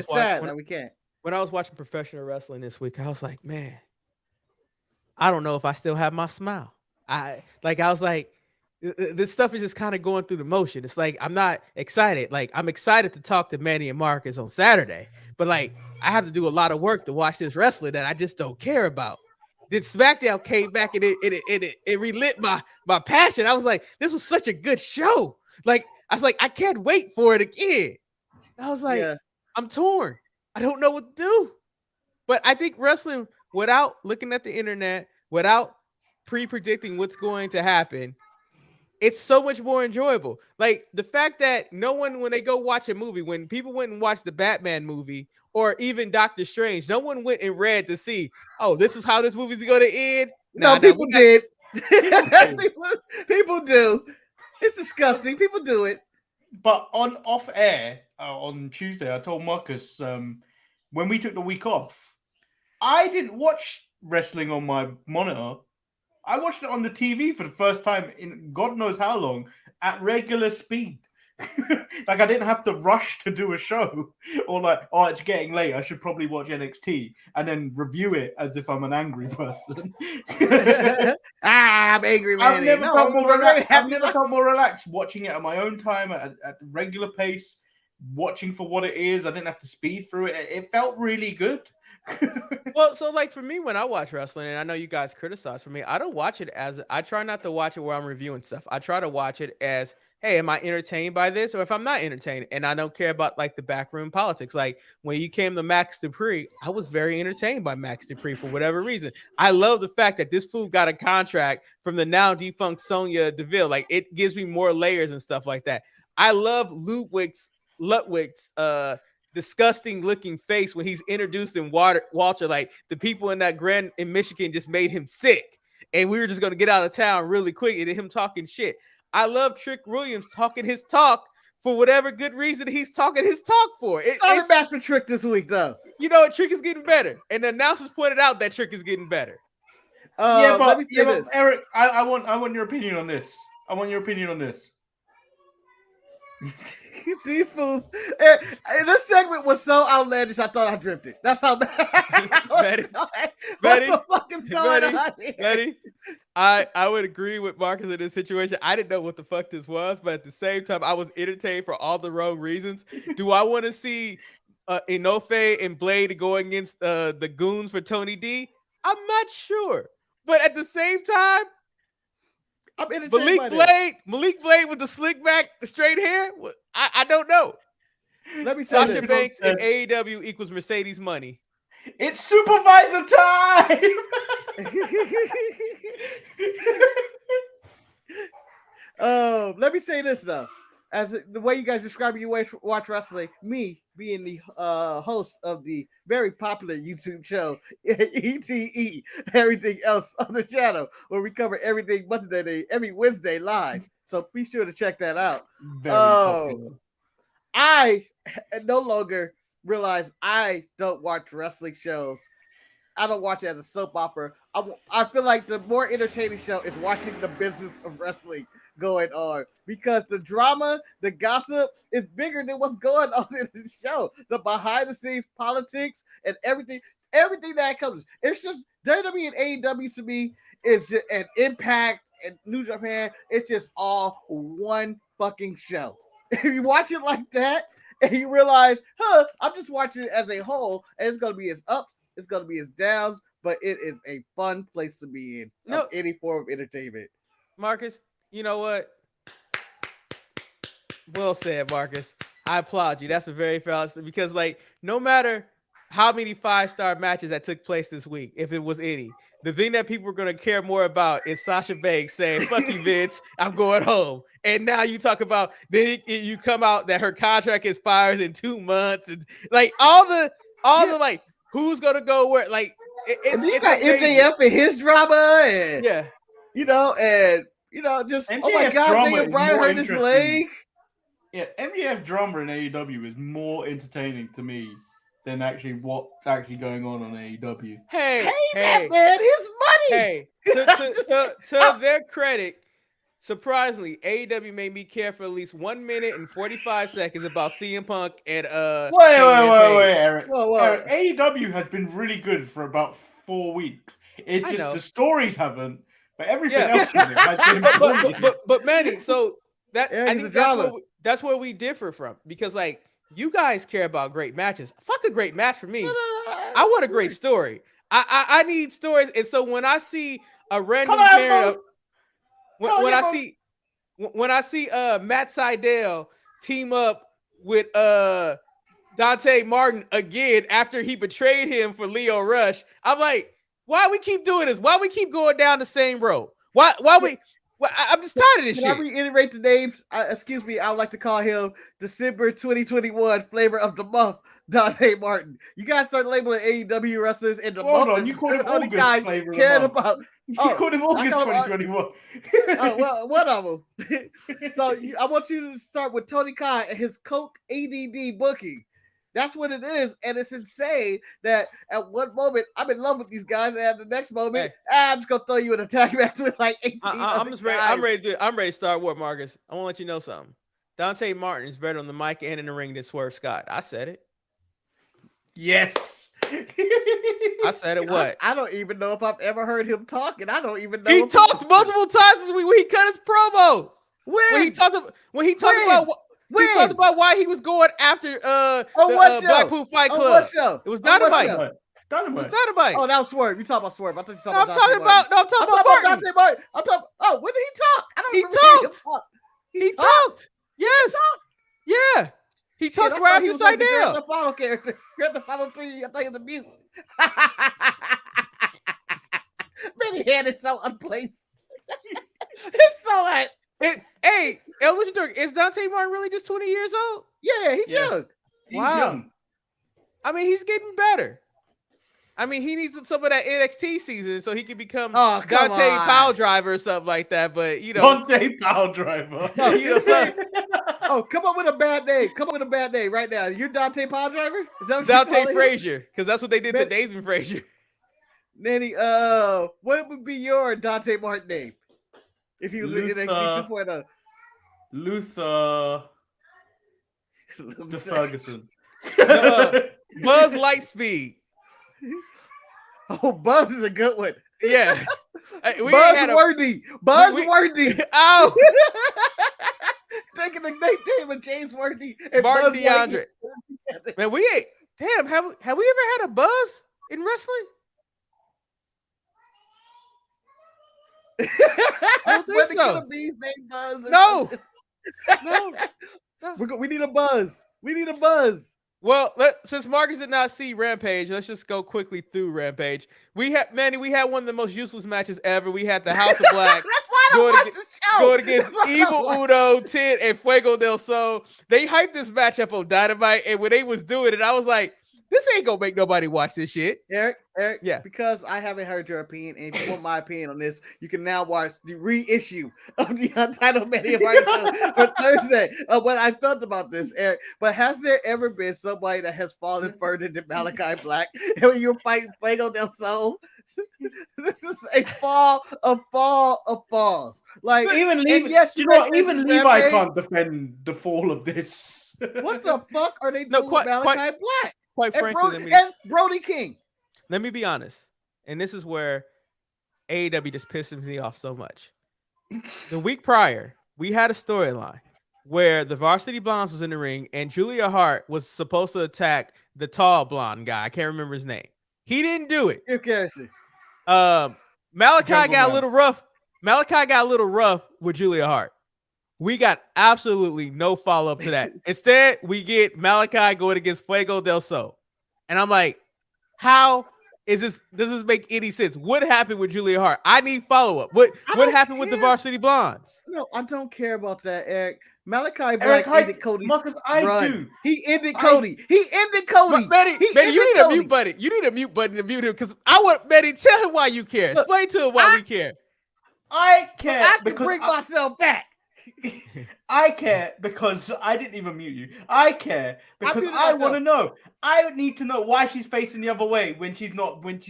was watching professional wrestling this week, I was like, man, I don't know if I still have my smile. I was like, this stuff is just kind of going through the motion. It's like I'm not excited. Like I'm excited to talk to Manny and Marcus on Saturday, but like I have to do a lot of work to watch this wrestling that I just don't care about. Then SmackDown came back and it relit my passion. I was like, this was such a good show. Like, I was like, I can't wait for it again. And I was like, I'm torn. I don't know what to do. But I think wrestling, without looking at the internet, without pre-predicting what's going to happen, it's so much more enjoyable. Like the fact that no one, when they go watch a movie, when people went and watched the Batman movie or even Doctor Strange, no one went and read to see, oh, this is how this movie's going to end. No, people did. People do. It's disgusting. People do it. But on off air on Tuesday, I told Marcus when we took the week off, I didn't watch wrestling on my monitor. I watched it on the TV for the first time in God knows how long at regular speed. Like I didn't have to rush to do a show or like, oh, it's getting late, I should probably watch NXT and then review it as if I'm an angry person. I'm angry, man. I've never felt more relaxed watching it at my own time at regular pace, watching for what it is. I didn't have to speed through it. It felt really good. Well, so like for me, when I watch wrestling, and I know you guys criticize for me, I don't watch it as, I try not to watch it where I'm reviewing stuff. I try to watch it as, hey, am I entertained by this? Or if I'm not entertained and I don't care about like the backroom politics, like when you came to Max Dupree, I was very entertained by Max Dupree for whatever reason. I love the fact that this fool got a contract from the now defunct Sonya Deville. Like it gives me more layers and stuff like that. I love Ludwig's disgusting looking face when he's introducing Walter, like the people in that Grand in Michigan just made him sick and we were just going to get out of town really quick and him talking shit. I love Trick Williams talking his talk for whatever good reason he's talking his talk for. Solid match for Trick this week though. You know, Trick is getting better and the announcers pointed out that Trick is getting better. But Eric, I want your opinion on this. These fools. And this segment was so outlandish, I thought I drifted. That's how bad. Betty, what the fuck is going on here? Betty, I would agree with Marcus in this situation. I didn't know what the fuck this was, but at the same time, I was entertained for all the wrong reasons. Do I want to see Inoue and Blade going against the goons for Tony D? I'm not sure. But at the same time, Malik Blade with the slick back, straight hair. I don't know. Let me say Sasha Banks and AEW equals Mercedes money. It's supervisor time. Let me say this though. As the way you guys describe you watch wrestling, me being the host of the very popular YouTube show ETE, Everything Else on the channel, where we cover everything every Wednesday live. So be sure to check that out. I no longer realize I don't watch wrestling shows. I don't watch it as a soap opera. I feel like the more entertaining show is watching the business of wrestling going on, because the drama, the gossip is bigger than what's going on in the show. The behind the scenes politics and everything that comes. It's just WWE and AEW to me is just an Impact and New Japan. It's just all one fucking show. If you watch it like that and you realize, I'm just watching it as a whole, and it's gonna be its ups, it's gonna be its downs, but it is a fun place to be in. Any form of entertainment. Marcus, you know what? Well said, Marcus. I applaud you. That's a very fair, because like no matter how many 5-star matches that took place this week, if it was any, the thing that people are going to care more about is Sasha Banks saying, fuck you, Vince, I'm going home. And now you talk about, then you come out that her contract expires in 2 months. And like all the like, who's going to go where? Like, you got MJF and his drama. And, just, MJF, oh my God, Daniel Bryan hurt his leg. Yeah, MJF drama in AEW is more entertaining to me than actually what's actually going on AEW. Hey, that man, his money. Hey, to their credit, surprisingly, AEW made me care for at least 1 minute and 45 seconds about CM Punk and Wait, Eric. Eric, AEW has been really good for about 4 weeks. It's just the stories haven't, but everything else has been but Manny, so that I think that's where we differ from, because like You guys care about great matches. Fuck a great match for me. I want a great story. I need stories. And so when I see a random pair of when I see Matt Sydal team up with Dante Martin again after he betrayed him for Leo Rush, I'm like, why we keep doing this? Why we keep going down the same road? Why we? I'm just tired of this shit. Can I reiterate the names? Excuse me, I would like to call him December 2021 flavor of the month, Dante Martin. You guys start labeling AEW wrestlers in the month. On, you called him August flavor cared about. You called him August 2021. Well, one of them. So I want you to start with Tony Khan and his Coke ADD booking. That's what it is, and it's insane that at one moment I'm in love with these guys, and at the next moment I'm just gonna throw you an attack match with like 18 I'm just ready. guys. I'm ready to start War, Marcus. I want to let you know something. Dante Martin is better on the mic and in the ring than Swerve Scott. I said it. Yes. I said it. What? I don't even know if I've ever heard him talk, and I don't even know. He talked multiple times this week when he cut his promo. When he talked about He talked about why he was going after Blackpool Fight Club. What show? It was Dynamite. Dynamite. It was Dynamite. Oh, that was Swerve. You talking about Swerve? I thought you I'm talking about Dante Martin. I'm talking. Oh, when did he talk? I don't remember him talk. He talked. Yes. Yeah. He talked right after Sydal. The final character. Grab the final 3. I think it's a mute. Manny Hayes is so unplaced. It's so like. Hey, Legendary, is Dante Martin really just 20 years old? Yeah, he's young. He's young. I mean, he's getting better. I mean, he needs some of that NXT season so he can become Dante Pile Driver or something like that. But Dante Pile Driver. Come up with a bad name. Come up with a bad name right now. You're Dante Pile Driver? Is that what Dante Frazier? Because that's what they did to Nathan Frazier. Nanny, what would be your Dante Martin name if he was in NXT 2.0? Luther de Ferguson. Buzz Lightspeed. Oh, Buzz is a good one. Yeah. Buzzworthy. Ow. Taking the name of James Worthy and Martin Buzz DeAndre. Man, we ain't. Damn, have we ever had a Buzz in wrestling? I don't think so. Bees named Buzz. No. We need a Buzz. We need a Buzz. Well, since Marcus did not see Rampage, let's just go quickly through Rampage. We had one of the most useless matches ever. We had the House of Black going against Evil Udo, Tid, and Fuego del Sol. They hyped this match up on Dynamite, and when they was doing it, I was like, this ain't gonna make nobody watch this shit. Eric, yeah. Because I haven't heard your opinion, and if you want my opinion on this, you can now watch the reissue of the Untitled Manny and Marcus for Thursday. What I felt about this, Eric. But has there ever been somebody that has fallen further than Malachi Black? And when you're fighting Fuego del Sol, this is a fall of falls. Like even Levi can't defend the fall of this. What the fuck are they doing with Malachi Black? Quite frankly, and Brody King. Let me be honest, and this is where AEW just pisses me off so much. The week prior, we had a storyline where the Varsity Blondes was in the ring, and Julia Hart was supposed to attack the tall blonde guy. I can't remember his name. He didn't do it. Malachi got a little rough. Malachi got a little rough with Julia Hart. We got absolutely no follow-up to that. Instead, we get Malachi going against Fuego del Sol. And I'm like, how is this? Does this make any sense? What happened with Julia Hart? I need follow-up. What happened with the Varsity Blondes? No, I don't care about that, Eric. Malachi Black ended Cody's run. He ended Cody. Manny, you need a mute button. You need a mute button to mute him because I want Manny. Tell him why you care. Explain to him why we care. I care I can bring myself back. I care because I didn't even mute you. I care because I want to know. I need to know why she's facing the other way when she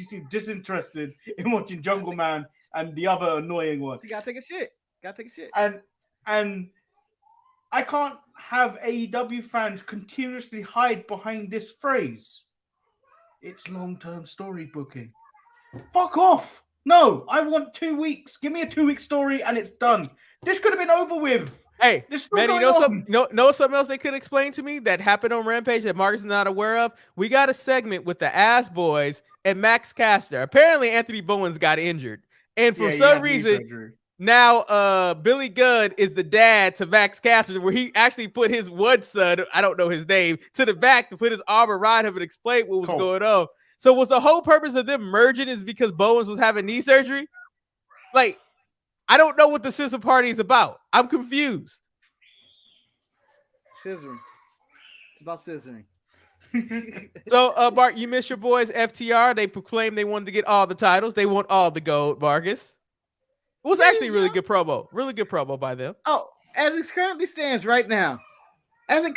seems disinterested in watching Jungle Man and the other annoying one. You gotta take a shit. And I can't have AEW fans continuously hide behind this phrase. It's long-term storybooking. Fuck off. No, I want 2 weeks. Give me a 2-week story and it's done. This could have been over with Hey, There's still man, you going know on. know something else they could explain to me that happened on Rampage that Marcus is not aware of? We got a segment with the Ass Boys and Max Caster. Apparently, Anthony Bowens got injured, and for Yeah, he some had knee reason, surgery. now Billy Gunn is the dad to Max Caster, where he actually put his one son, I don't know his name, to the back to put his arm around him and explain what was Cool. going on. So was the whole purpose of them merging is because Bowens was having knee surgery? Like, I don't know what the Scissor Party is about. I'm confused. Scissoring. It's about scissoring. So, Bart, you missed your boys FTR. They proclaimed they wanted to get all the titles. They want all the gold, Marcus. It was actually a really good promo. Really good promo by them. Oh, as it currently stands right now, Dax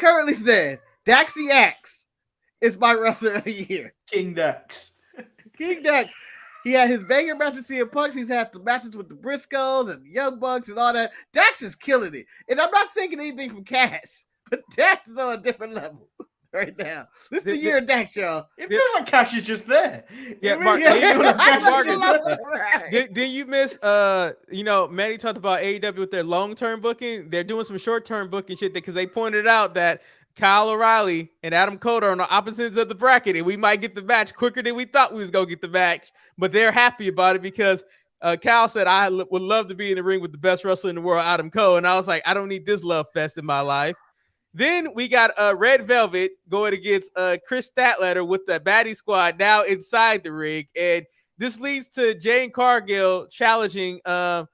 the Axe is my wrestler of the year. King Dax. King Dax. He had his banger match with CM Punk. He's had the matches with the Briscoes and the Young Bucks and all that. Dax is killing it. And I'm not thinking anything from Cash, but Dax is on a different level right now. This is the year of Dax, y'all. It feels like Cash is just there. Yeah, did you miss Manny talked about AEW with their long-term booking. They're doing some short-term booking shit because they pointed out that Kyle O'Reilly and Adam Cole are on the opposites of the bracket, and we might get the match quicker than we thought we was gonna get the match. But they're happy about it because Kyle said, I would love to be in the ring with the best wrestler in the world, Adam Cole. And I was like, I don't need this love fest in my life. Then we got Red Velvet going against Chris Statlander with the Baddie Squad now inside the ring. And this leads to Jane Cargill challenging what's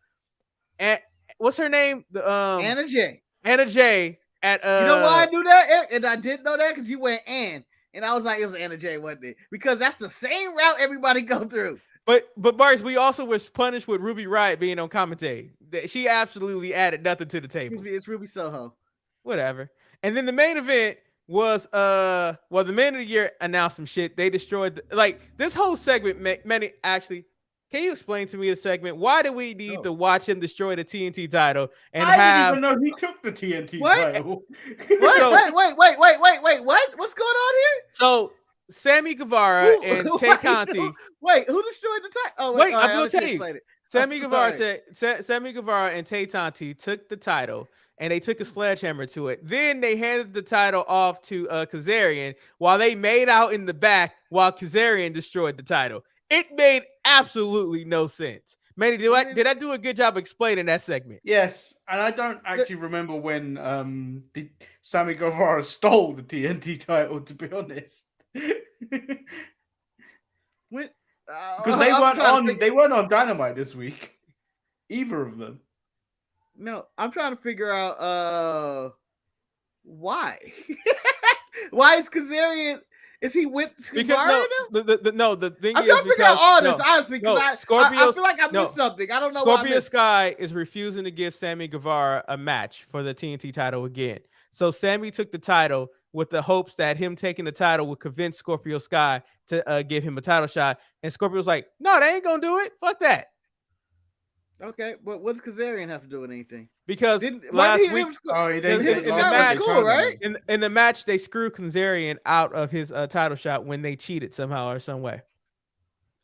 her name? Anna Jay. Anna Jay at You know why I knew that? And I didn't know that because you went and I was like, it was Anna Jay, wasn't it? Because that's the same route everybody go through. But Marcus, we also was punished with Ruby Riott being on commentary. She absolutely added nothing to the table. Excuse me, it's Ruby Soho. Whatever. And then the main event was the man of the year announced some shit. They destroyed this whole segment. Manny, actually, can you explain to me the segment? Why do we need to watch him destroy the TNT title and I didn't even know he took the TNT title. Wait, what? What's going on here? So Sammy Guevara and Tay Conti. Wait, who destroyed the title? Oh, wait, I'm gonna tell you. Sammy Guevara and Tay Conti took the title and they took a sledgehammer to it. Then they handed the title off to Kazarian while they made out in the back while Kazarian destroyed the title. It made absolutely no sense. Manny, did I do a good job explaining that segment? Yes, and I don't actually remember when Sammy Guevara stole the TNT title, to be honest. Because they weren't on Dynamite this week. Either of them. No, I'm trying to figure out why. Why is Kazarian? Is he with because the thing I'm is trying to figure out all this honestly because I feel like I missed something. I don't know. Scorpio Sky is refusing to give Sammy Guevara a match for the TNT title again. So Sammy took the title with the hopes that him taking the title would convince Scorpio Sky to give him a title shot. And Scorpio's like, no, they ain't gonna do it. Fuck that. Okay, but what does Kazarian have to do with anything? Because last week, right? In the match, they screwed Kazarian out of his title shot when they cheated somehow or some way.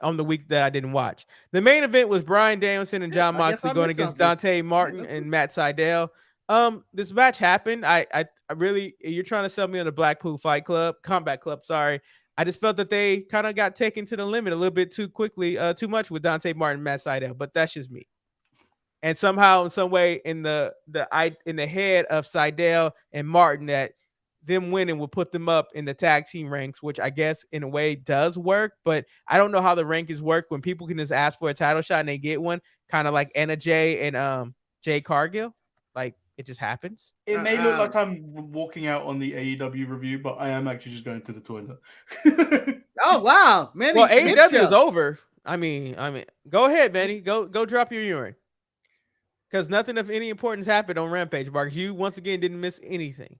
On the week that I didn't watch, the main event was Bryan Danielson and John Moxley going against Dante Martin and Matt Sydal. This match happened. I really, you're trying to sell me on the Blackpool Combat Club. Sorry. I just felt that they kind of got taken to the limit a little bit too quickly, too much with Dante Martin and Matt Sydal, but that's just me. And somehow, in some way, in the head of Sydal and Martin, that them winning will put them up in the tag team ranks, which I guess in a way does work. But I don't know how the rankings work when people can just ask for a title shot and they get one, kind of like Anna Jay and Jay Cargill. Like it just happens. It may look like I'm walking out on the AEW review, but I am actually just going to the toilet. Oh wow, man! Well, AEW is over. I mean, go ahead, Manny. Go drop your urine. Because nothing of any importance happened on Rampage, Marcus. You, once again, didn't miss anything.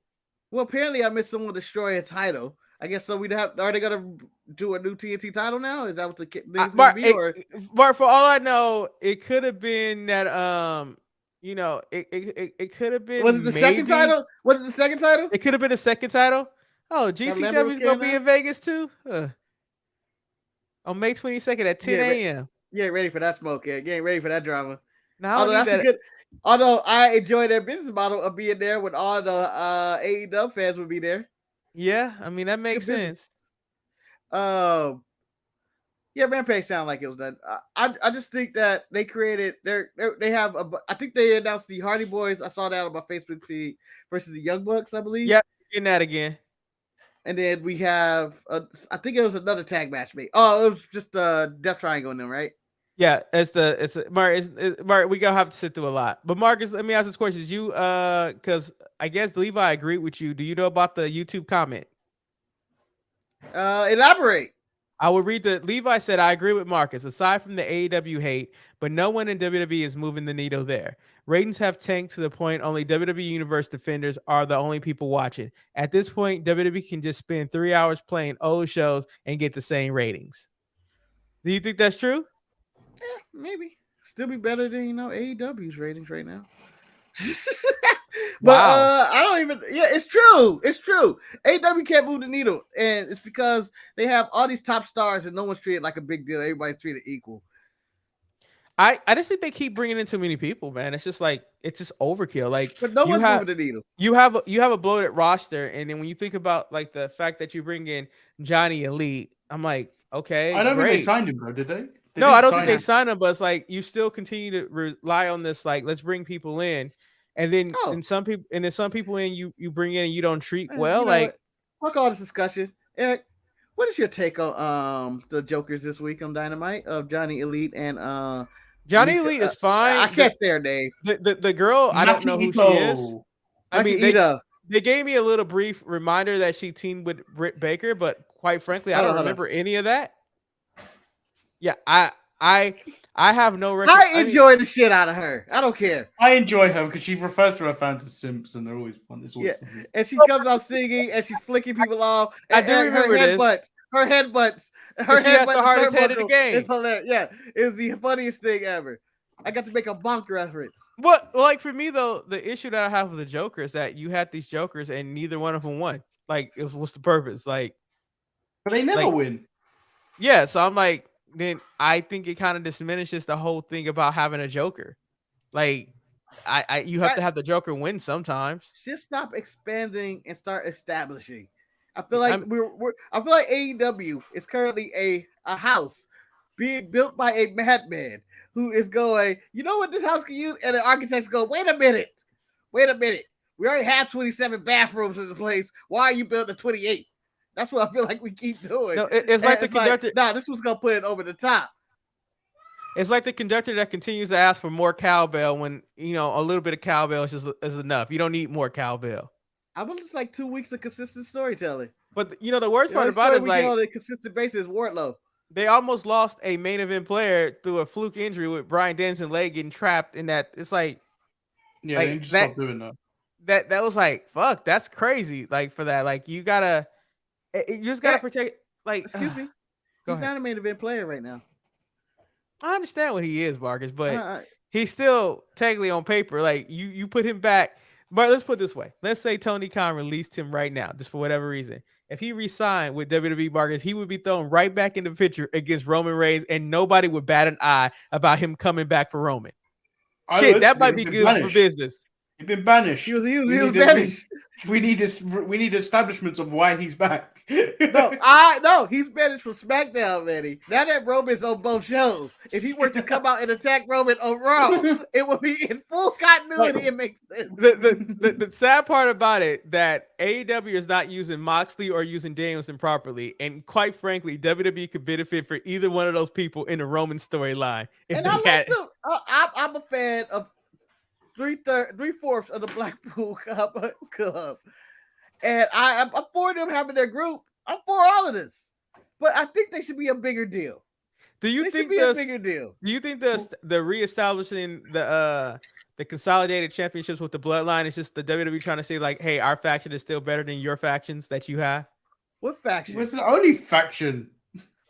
Well, apparently I missed someone destroy a title. I guess so. Are they going to do a new TNT title now? Is that what the thing's going to be? Mark, for all I know, it could have been that, it could have been. Was it the second title? Was it the second title? It could have been the second title. Oh, GCW is going to be in Vegas too? On May 22nd at 10 a.m. You ain't ready for that smoke, yeah. You ain't ready for that drama. Now Although that's a good. Although I enjoy their business model of being there when all the AEW fans would be there. Yeah, I mean that makes sense. Yeah, Rampage sounded like it was done. I just think that they created they have I think they announced the Hardy Boys. I saw that on my Facebook feed versus the Young Bucks, I believe. Yeah, getting that again. And then we have I think it was another tag match made. Oh, it was just Death Triangle in them, right? Yeah, Mark. We gonna have to sit through a lot. But Marcus, let me ask this question: Did you because I guess Levi agreed with you. Do you know about the YouTube comment? Elaborate. I will read the Levi said, I agree with Marcus. Aside from the AEW hate, but no one in WWE is moving the needle there. Ratings have tanked to the point only WWE Universe defenders are the only people watching. At this point, WWE can just spend 3 hours playing old shows and get the same ratings. Do you think that's true? Yeah, maybe. Still be better than AEW's ratings right now. But wow. I don't even. Yeah, it's true. It's true. AEW can't move the needle, and it's because they have all these top stars, and no one's treated like a big deal. Everybody's treated equal. I just think they keep bringing in too many people, man. It's just like it's just overkill. Like, but no one's moving the needle. You have a bloated roster, and then when you think about like the fact that you bring in Johnny Elite, I'm like, okay, I don't great. think they signed him, though, did they? No, I don't think they signed him, but it's like you still continue to rely on this. Like, let's bring people in, and then some people in you bring in and you don't treat well. Like, fuck all this discussion. Eric, what is your take on the Jokers this week on Dynamite of Johnny Elite and Johnny Elite is fine. I can't say her name. The girl, I don't know who she is. I mean, they gave me a little brief reminder that she teamed with Britt Baker, but quite frankly, I don't remember any of that. Yeah, I have no record. I enjoy the shit out of her. I don't care. I enjoy her because she refers to her fans as simps, and they're always fun. It's always fun. And she comes out singing and she's flicking people off. I do remember this. Her headbutts. Her headbutts. Has the hardest head in the game. It's hilarious. Yeah, it was the funniest thing ever. I got to make a bonk reference. What? Like for me though, the issue that I have with the Joker is that you had these Jokers and neither one of them won. Like, what's the purpose? Like, but they never win. Yeah, so I'm like, then I think it kind of diminishes the whole thing about having a Joker. Like, you have to have the Joker win sometimes. Just stop expanding and start establishing. I feel like I feel like AEW is currently a house being built by a madman who is going, you know what this house can use? And the architects go, wait a minute. We already have 27 bathrooms in the place. Why are you building 28? That's what I feel like we keep doing. No, it's like the conductor. This was gonna put it over the top. It's like the conductor that continues to ask for more cowbell when a little bit of cowbell is enough. You don't need more cowbell. I was just like 2 weeks of consistent storytelling. But the worst part about it is like on a consistent basis, Wardlow. They almost lost a main event player through a fluke injury with Bryan Danielson's leg getting trapped in that. It's like, yeah, they just stopped doing that. That was like, fuck, that's crazy. Like for that, like you just gotta protect. Like, excuse me, he's not a main event player right now. I understand what he is, Marcus, but he's still technically on paper. Like you put him back. But let's put it this way. Let's say Tony Khan released him right now, just for whatever reason. If he re-signed with WWE, Marcus, he would be thrown right back in the picture against Roman Reigns, and nobody would bat an eye about him coming back for Roman. That might be good for business. He's been banished. He was banished. We need establishments of why he's back. No, he's banished from SmackDown, Manny. Now that Roman's on both shows, if he were to come out and attack Roman on Raw, it would be in full continuity. It makes sense. The sad part about it that AEW is not using Moxley or using Danielson properly, and quite frankly, WWE could benefit for either one of those people in the Roman storyline. And I like them. I'm a fan of 3/4 of the Blackpool Club. And I'm for them having their group. I'm for all of this. But I think they should be a bigger deal. Do you think a bigger deal? Do you think the reestablishing the consolidated championships with the Bloodline is just the WWE trying to say like, hey, our faction is still better than your factions that you have? What faction? It's the only faction.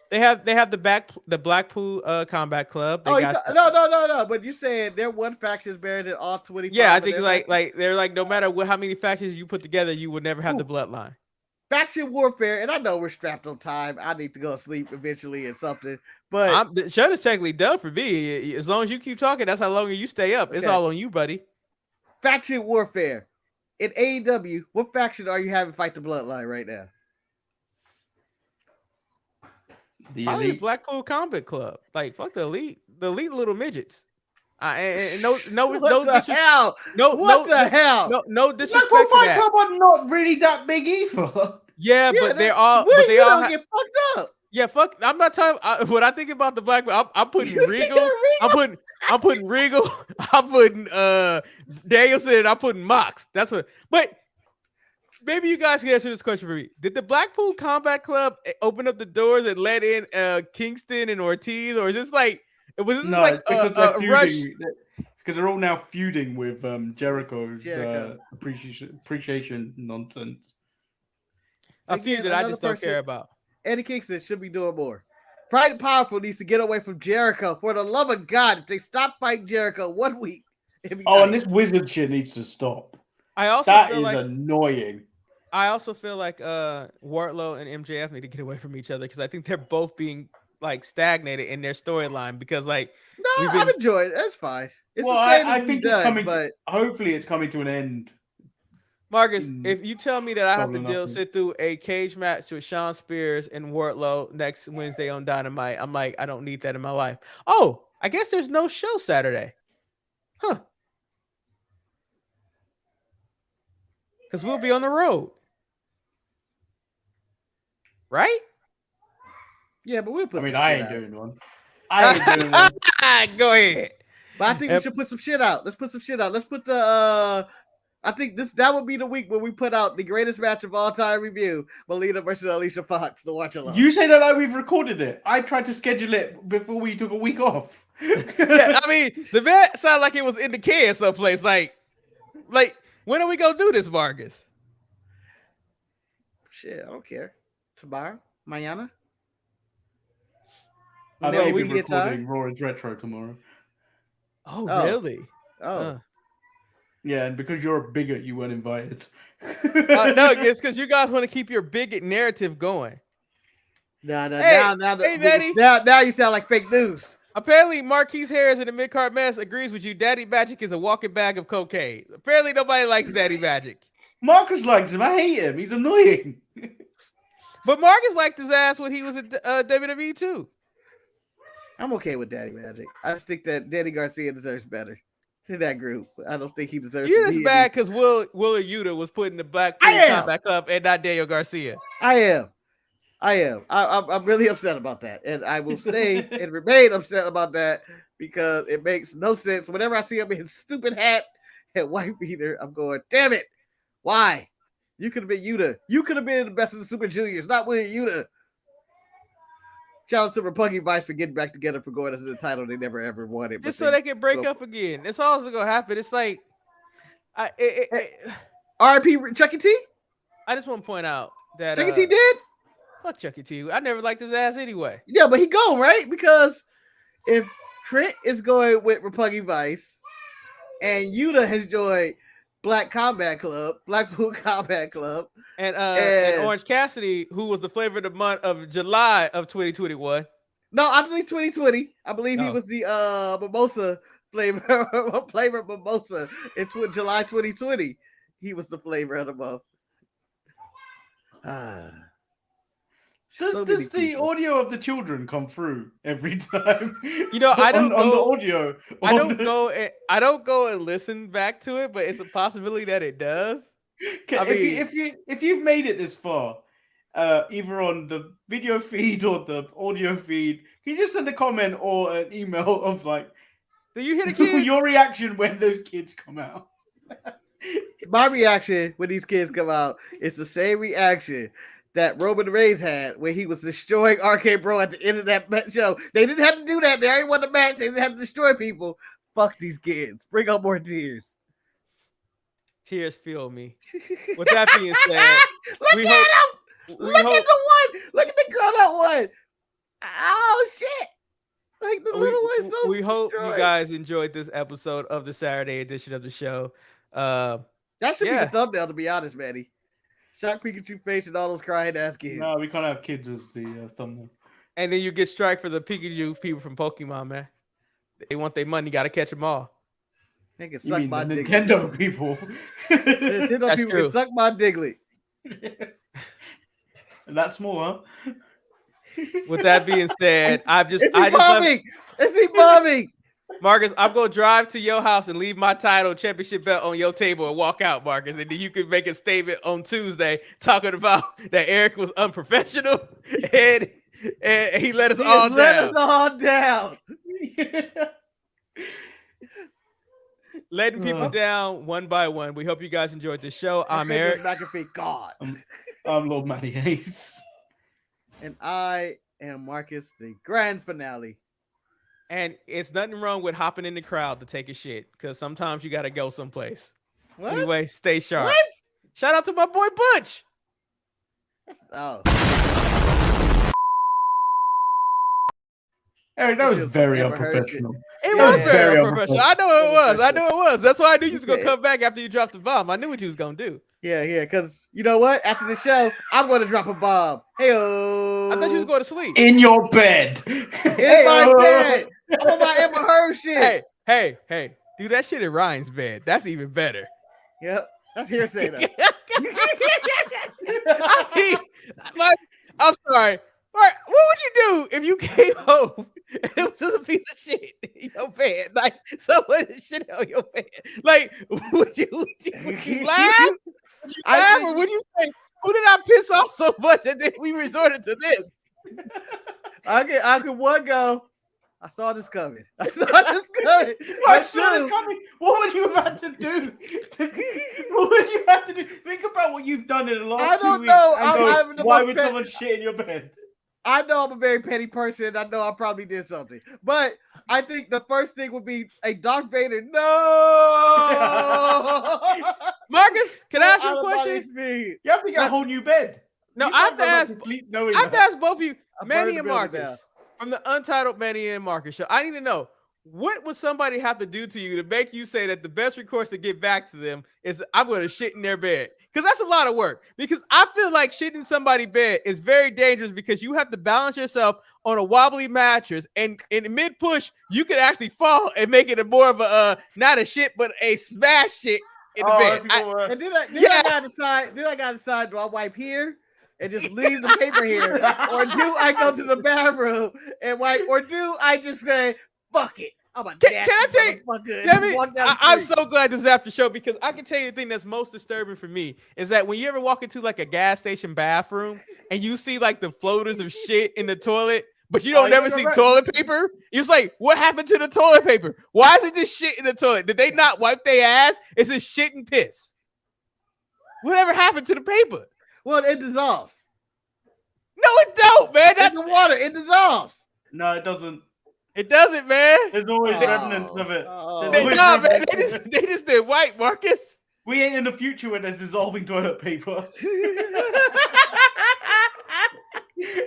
They have the Blackpool Combat Club. No. But you saying their one faction is better than all 25. Yeah, I think like they're like no matter how many factions you put together, you would never have the Bloodline. faction warfare, and I know we're strapped on time. I need to go to sleep eventually and something. But the show is technically done for me. As long as you keep talking, that's how long you stay up. It's Okay. all on you, buddy. faction warfare in AEW, what faction are you having fight the Bloodline right now? The Probably the elite. Blackpool Combat Club. Like, fuck the elite little midgets. And no What the hell? No disrespect Blackpool to Fight that. Club are not really that big either. Yeah, but they they're all. Will But they you all don't get fucked up. yeah, fuck. I'm not talking. When I think about the Blackpool, I'm putting You Regal. thinking I'm putting Regal. I'm putting Danielson. And I'm putting Mox. That's what. But maybe you guys can answer this question for me. Did the Blackpool Combat Club open up the doors and let in Kingston and Ortiz, or is this like was this No, like it's because a they're rush? feuding. Because they're all now feuding with Jericho's Jericho. appreciation nonsense. A feud Again, that I another just don't person- care about. Eddie Kingston should be doing more. Pride and Powerful needs to get away from Jericho. For the love of God, if they stop fighting Jericho 1 week, it'd be Oh, and nice. this wizard shit needs to stop. I also That feel is like annoying. Wardlow and MJF need to get away from each other because I think they're both being like stagnated in their storyline because like No, I've enjoyed it. That's fine. It's Well, the same I as think we've it's done, coming. but Hopefully, it's coming to an end. Marcus, if you tell me that I have to Probably sit through a cage match with Sean Spears and Wardlow next Wednesday on Dynamite, I'm like, I don't need that in my life. Oh, I guess there's no show Saturday. Huh. Because we'll be on the road. Right? yeah, but we'll put. I mean, some I shit ain't out. doing one. I ain't doing one. Go ahead. But I think we should put some shit out. Let's put some shit out. Let's put the. I think that would be the week when we put out the greatest match of all time review: Melina versus Alicia Fox. To watch along. You say that like we've recorded it. I tried to schedule it before we took a week off. Yeah, I mean, the vet sounded like it was in the can someplace. Like, when are we gonna do this, Marcus? Shit, I don't care. Tomorrow, mañana. I No, may we be can get time. recording Roaring's Retro tomorrow. Oh, Oh. really? Oh, Yeah, and because you're a bigot, you weren't invited. No, it's because you guys want to keep your bigot narrative going. no. Hey, Now, hey, Betty. now you sound like fake news. Apparently, Marquise Harris in the mid-card mess agrees with you. Daddy Magic is a walking bag of cocaine. Apparently, nobody likes Daddy Magic. Marcus likes him. I hate him. He's annoying. But Marcus liked his ass when he was at WWE too. I'm okay with Daddy Magic. I just think that Danny Garcia deserves better in that group. I don't think he deserves. You're to just be bad because Willer Yuta was put in the Blackpool I am. Combat Club and not Daniel Garcia. I am. I'm really upset about that, and I will stay and remain upset about that because it makes no sense. Whenever I see him in his stupid hat and white beater, I'm going, damn it! Why? You could have been Yuta. You could have been the best of the Super Juniors, not William Yuta. Shout out to Roppongi Vice for getting back together for going into the title they never ever wanted. Just so they can break up again. That's all that's gonna happen. It's like, R.I.P. Chucky T. I just want to point out that Chucky T did. fuck Chucky T. I never liked his ass anyway. Yeah, but he go right because if Trent is going with Roppongi Vice and Yuta has joined Blackpool Combat Club, And Orange Cassidy, who was the flavor of the month of July of 2021. no, I believe 2020. I believe he Oh. was the mimosa flavor mimosa in July 2020. He was the flavor of the month. Does the audio of the children come through every time? You know, I don't on the go- audio. I don't go and listen back to it, but it's a possibility that it does. If you've made it this far, either on the video feed or the audio feed, can you just send a comment or an email of like, Do you hear the kids? your reaction when those kids come out? My reaction when these kids come out is the same reaction that Roman Reigns had when he was destroying RK Bro at the end of that show. They didn't have to do that. They already won the match. They didn't have to destroy people. Fuck these kids. Bring out more tears. Tears fuel me. With that being said, Look we at him. we Look hope- at the one. Look at the girl that won. Oh shit! Like the little one's so. we hope you destroyed. guys enjoyed this episode of the Saturday edition of the show. That should be yeah. the thumbnail, to be honest, Manny. Shock Pikachu face and all those crying ass kids. No, we can't have kids as the thumbnail. And then you get strike for the Pikachu people from Pokemon, man. They want their money. Got to catch them all. They can You suck mean my the dick. Nintendo people? Nintendo That's people true. can suck my diggly. That small, huh? With that being said, It's evolving. It's evolving. Marcus, I'm gonna drive to your house and leave my title championship belt on your table and walk out, Marcus, and then you can make a statement on Tuesday talking about that Eric was unprofessional and he let us all down. Let us all down. Letting people down one by one. We hope you guys enjoyed the show. I'm Eric. McAfee, God. I'm Lord Manny Hayes. And I am Marcus, the grand finale. And it's nothing wrong with hopping in the crowd to take a shit, because sometimes you got to go someplace. What? Anyway, stay sharp. What? Shout out to my boy Butch. Oh. Eric, that was very Never heard unprofessional. It Yeah, was yeah. very Very unprofessional. I know it was. I knew it was. That's why I knew you was going to Yeah. come back after you dropped the bomb. I knew what you was going to do. Yeah, because you know what? After the show, I'm going to drop a bomb. Hey-o. I thought you was going to sleep. In your bed. In my bed. I'm on my Amber Heard shit. Hey. Do that shit in Ryan's bed. That's even better. Yep. That's hearsay, though. I'm sorry. What would you do if you came home and it was just a piece of shit in your bed? Like, someone shit on your bed. Like, would you laugh? Would you laugh, or would you say, who did I piss off so much and then we resorted to this? I could one go. I saw this coming. I saw this coming. I saw this coming. What would you have had to do? What would you have to do? Think about what you've done in the last I 2 don't weeks. know. And go, why would someone shit in your bed? I know I'm a very petty person. I know I probably did something. But I think the first thing would be a Darth Vader. No! Marcus, can I ask you a question? You have to get a whole new bed. No, You I have can't to go back ask. sleep knowing I have to that. ask both of you, I'm Manny burning and the building Marcus, down. from the Untitled Manny and Marcus show. I need to know, what would somebody have to do to you to make you say that the best recourse to get back to them is I'm going to shit in their bed? Because that's a lot of work. Because I feel like shitting in somebody's bed is very dangerous, because you have to balance yourself on a wobbly mattress, and in mid push you could actually fall and make it a more of a not a shit but a smash shit in the bed. And then I gotta decide, do I wipe here and just leave the paper here, or do I go to the bathroom and wipe, or do I just say fuck it? I'm a Can I tell you, Debbie, I'm so so glad this is after show, because I can tell you the thing that's most disturbing for me is that when you ever walk into like a gas station bathroom and you see like the floaters of shit in the toilet, but you don't never see toilet paper, you're just like, what happened to the toilet paper? Why is it just shit in the toilet? Did they not wipe their ass? Is it shit and piss? Whatever happened to the paper? Well, it dissolves. No, it don't, man. That's the water. It dissolves. No, it doesn't. It doesn't, man. There's always remnants of it. They just did white, Marcus. We ain't in the future where there's dissolving toilet paper.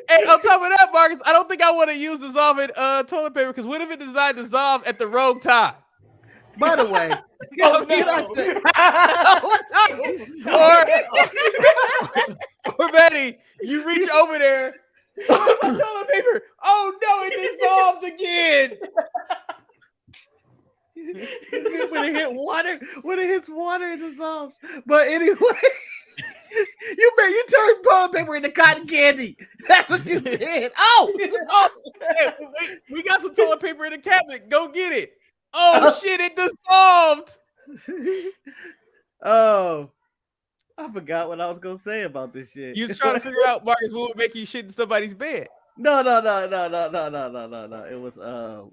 And on top of that, Marcus, I don't think I want to use dissolving toilet paper, because what if it designed to dissolve at the wrong time? By the way, or Betty, you reach over there. Oh, my toilet paper. Oh no, it dissolved again. when it hits water, it dissolves. But anyway, you turned toilet paper into cotton candy. That's what you did. Hey, we got some toilet paper in the cabinet. Go get it. Oh shit, it dissolved. Oh, I forgot what I was gonna say about this shit. You was trying to figure out, Marcus, what would make you shit in somebody's bed. No. It was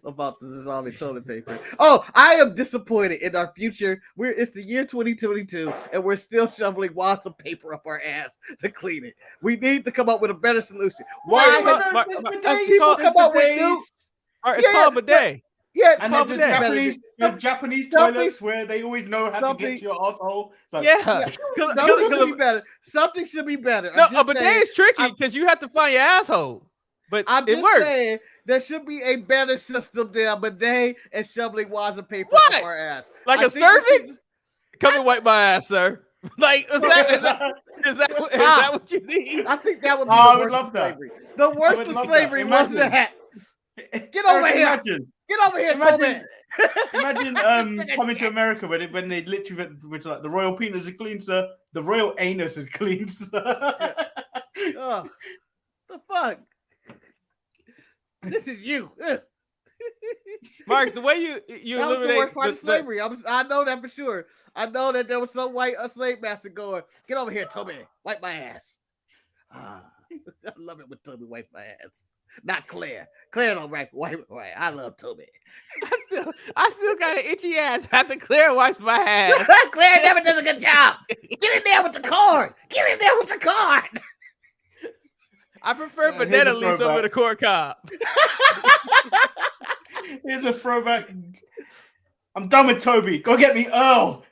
about the dissolving toilet paper. Oh, I am disappointed in our future. It's the year 2022, and we're still shoveling wads of paper up our ass to clean it. We need to come up with a better solution. Why people come up with new? It's called bidet. Yeah, and then some Japanese toilets where they always know how to get to your asshole. Like, something should be better. Something should be better. No, a bidet is tricky because you have to find your asshole. But it works. Saying there should be a better system than a bidet and shoveling wads of paper up our ass. Like a servant? Come and wipe my ass, sir. Like, is that what you need? I think that would be I the would worst love of that. slavery. The worst would of love slavery that. was Imagine. that. Get over Eric, here. Imagine. Get over here, Toby. Imagine coming to America when they literally went to like the royal penis is clean, sir. The royal anus is clean, sir. Oh, the fuck. This is you. Marcus, the way you That was the eliminate worst part of slavery. I know that for sure. I know that there was some white slave master going, get over here, Toby. Wipe my ass. I love it when Toby wipes my ass. Not Claire. Claire don't wipe right. I love Toby. I still got an itchy ass after Claire wipes my ass. Claire never does a good job. Get in there with the cord. Get in there with the cord. I prefer here's banana a leaves over throwback. the corn cob. Here's a throwback. I'm done with Toby. Go get me Earl.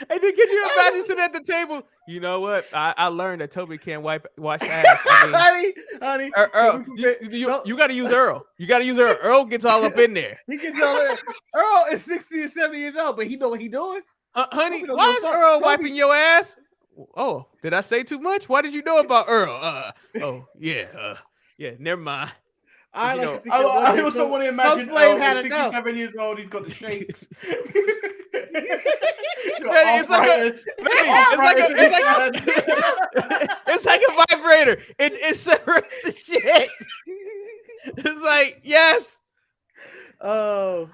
And then can you imagine sitting at the table? You know what? I learned that Toby can't wash ass. I mean, honey. Earl, you got to use Earl. You got to use Earl. Earl gets all up in there. He gets all there. Earl is 60 or 70 years old, but he know what he doing. Honey, Toby why is don't know Earl Toby. wiping your ass? Oh, did I say too much? Why did you know about Earl? Yeah, never mind. I You like know, to think that one I day also want to some imagine slave Earl had at enough. 67 years old. He's got the shakes. It's like a vibrator. It separates the shit. It's like, yes. Oh.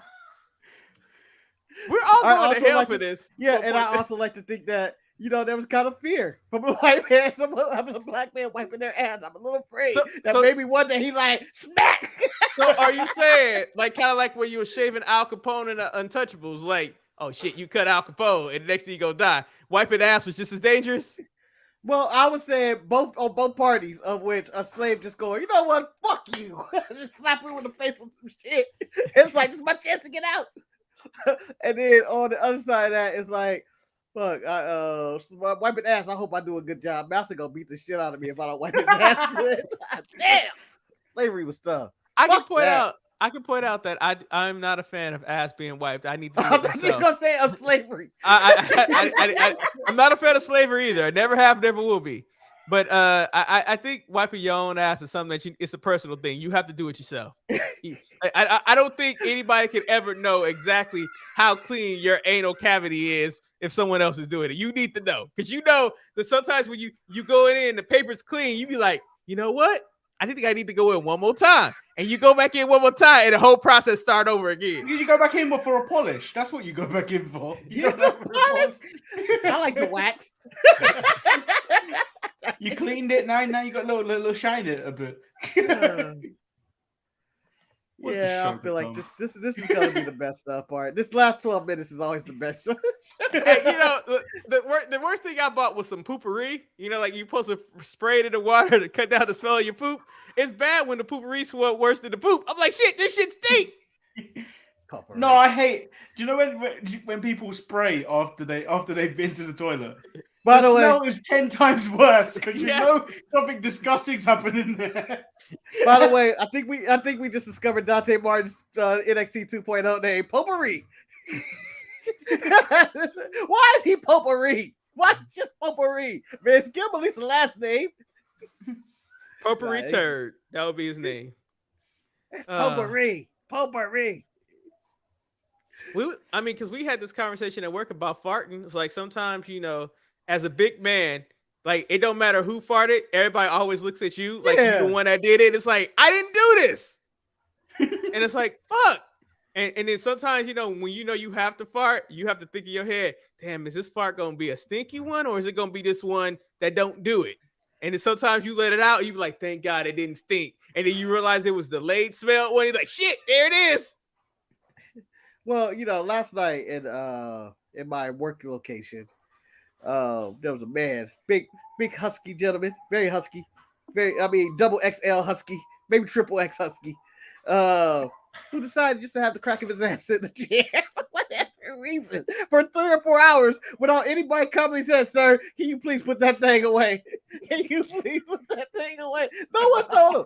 We're all I going to also hell like for to- this. Yeah, and I also like to think that, there was kind of fear from a white man, a black man wiping their ass. I'm a little afraid that maybe one day he like, smack. So are you saying, like, kind of like when you were shaving Al Capone and Untouchables, like, oh shit, you cut Al Capone and the next thing you go die. Wiping ass was just as dangerous? Well, I would say on both parties, of which a slave just going, you know what, fuck you. Just slap him in the face with some shit. It's like, this is my chance to get out. And then on the other side of that, it's like, fuck, wiping ass, I hope I do a good job. Master gonna beat the shit out of me if I don't wipe his ass good. Damn. Slavery was tough. I can Fuck point out that I'm not a fan of ass being wiped. I need to do I'm it not just myself. gonna say of slavery. I'm not a fan of slavery either. I never have, never will be. But I think wiping your own ass is something that it's a personal thing. You have to do it yourself. I don't think anybody can ever know exactly how clean your anal cavity is if someone else is doing it. You need to know, because you know that sometimes when you go in and the paper's clean, you be like, you know what? I think I need to go in one more time. And you go back in one more time and the whole process start over again. You go back in for a polish. That's what you go back in for. I like the wax. You cleaned it now you got a little shine in it a bit. What's the Yeah, I show feel like become? this is gonna be the best part. This last 12 minutes is always the best. Hey, the worst thing I bought was some poopery. Like you're supposed to spray it in the water to cut down the smell of your poop. It's bad when the poopery smell worse than the poop. I'm like, shit, this shit stink. No, I hate. Do you know when people spray after they've been to the toilet? By the the way, smell is 10 times worse because you Yes. know something disgusting's happening there. by the way, I think we just discovered Dante Martin's NXT 2.0 name, Potpourri. Why is he Potpourri? Why just Potpourri? Man, it's Kimberly's last name. Potpourri Right. turd. That would be his name. It's Potpourri. Potpourri. Because we had this conversation at work about farting. It's like sometimes, as a big man, like it don't matter who farted, everybody always looks at you like you're the one that did it. It's like, I didn't do this. And it's like, fuck. And then sometimes, when you have to fart, you have to think in your head, damn, is this fart gonna be a stinky one or is it gonna be this one that don't do it? And then sometimes you let it out, you be like, thank God it didn't stink. And then you realize it was the late smell one. You're like, shit, there it is. Well, last night in my work location, there was a man, big husky gentleman, very husky, double XL husky, maybe triple X husky, who decided just to have the crack of his ass in the chair for whatever reason for 3 or 4 hours without anybody coming and said, "Sir, can you please put that thing away? Can you please put that thing away?" No one told him.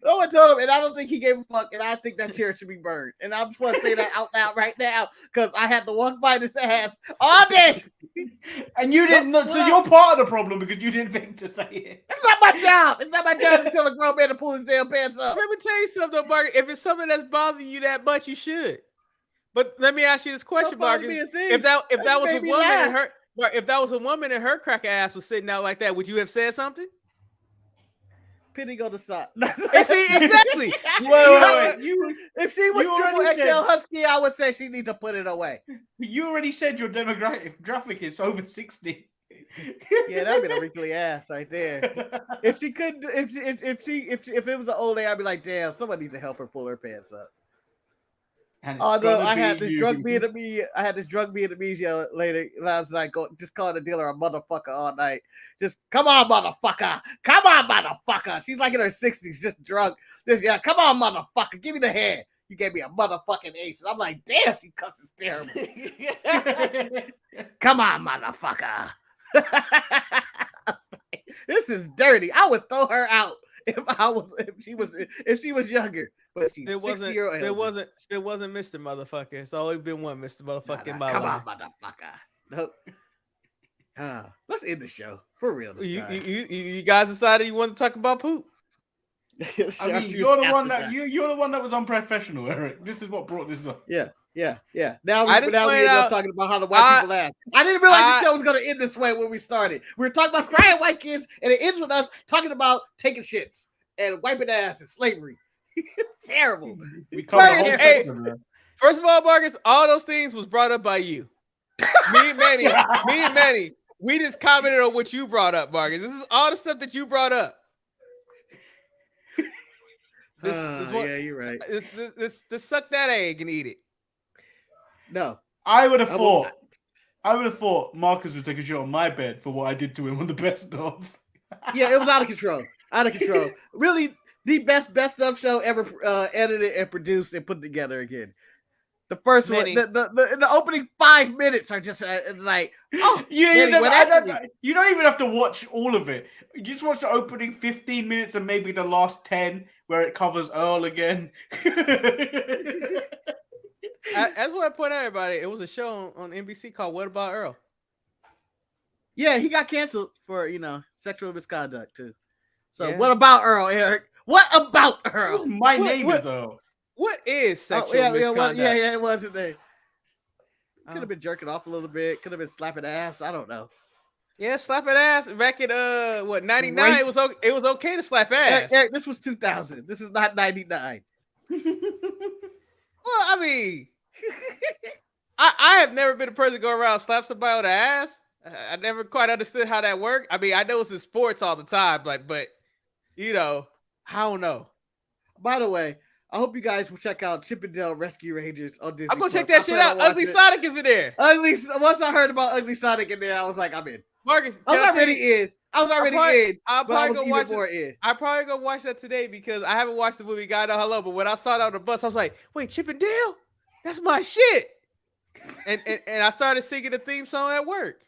No one told him, and I don't think he gave a fuck, and I think that chair should be burned. And I just want to say that out loud right now because I had to walk by this ass all day. And you didn't know, so you're part of the problem because you didn't think to say it. It's not my job. It's not my job to tell a grown man to pull his damn pants up. Let me tell you something, though, Marcus. If it's something that's bothering you that much, you should. But let me ask you this question, Marcus. If that was a woman and her, if that was a woman and her cracker ass was sitting out like that, would you have said something? Penny go to sock. See, exactly. If she was triple XL husky, I would say she needs to put it away. You already said your demographic is over 60. Yeah, that'd be a wrinkly ass right there. If she couldn't, if it was an old lady, I'd be like, damn, somebody needs to help her pull her pants up. Although I had this drunk Vietnamese lady last night just calling the dealer a motherfucker all night. Just come on, motherfucker. Come on, motherfucker. She's like in her 60s, just drunk. Come on, motherfucker. Give me the hand. You gave me a motherfucking ace. And I'm like, damn, she cusses terrible. Come on, motherfucker. This is dirty. I would throw her out if she was younger. But she's 60 years old. Still wasn't Mr. Motherfucker. It's always been one Mr. Motherfucker in my life. life. Come on, motherfucker. Nope. Let's end the show for real. You guys decided you want to talk about poop. I mean, you're the one that was unprofessional, Eric. This is what brought this up. Yeah. Now we end up talking about how the white people ask. I didn't realize the show was going to end this way when we started. We were talking about crying white kids, and it ends with us talking about taking shits and wiping ass and slavery. Terrible. First of all, Marcus, all those things was brought up by you. Me and Manny, we just commented on what you brought up, Marcus. This is all the stuff that you brought up. Yeah, you're right. This suck that egg and eat it. No, I would have thought Marcus would take a shot on my bed for what I did to him on the best of. Yeah, it was out of control. Really, the best of show ever edited and produced and put together again. The first one, the opening 5 minutes are just like, oh, you don't even have to watch all of it. You just watch the opening 15 minutes and maybe the last 10 where it covers Earl again. That's what I point out, everybody. It was a show on NBC called What About Earl? Yeah, he got canceled for, sexual misconduct too. So What about Earl, Eric? What about Earl? My name is Earl. What is sexual misconduct? Yeah, it wasn't there. Could have been jerking off a little bit. Could have been slapping ass. I don't know. Yeah, slapping ass back at 99. It was okay to slap ass. Eric, this was 2000. This is not 99. Well, I mean, I have never been a person to go around and slap somebody on the ass. I never quite understood how that worked. I mean, I know it's in sports all the time, but I don't know. By the way, I hope you guys will check out Chippendale Rescue Rangers on Disney. I'm gonna check that shit out. Ugly Sonic is in there. Once I heard about Ugly Sonic in there, I was like, I'm in. Marcus, I was already in. I'll probably go watch it. I'll probably go watch that today because I haven't watched the movie God Know Hello. But when I saw it on the bus, I was like, wait, Chippendale? That's my shit. And I started singing the theme song at work.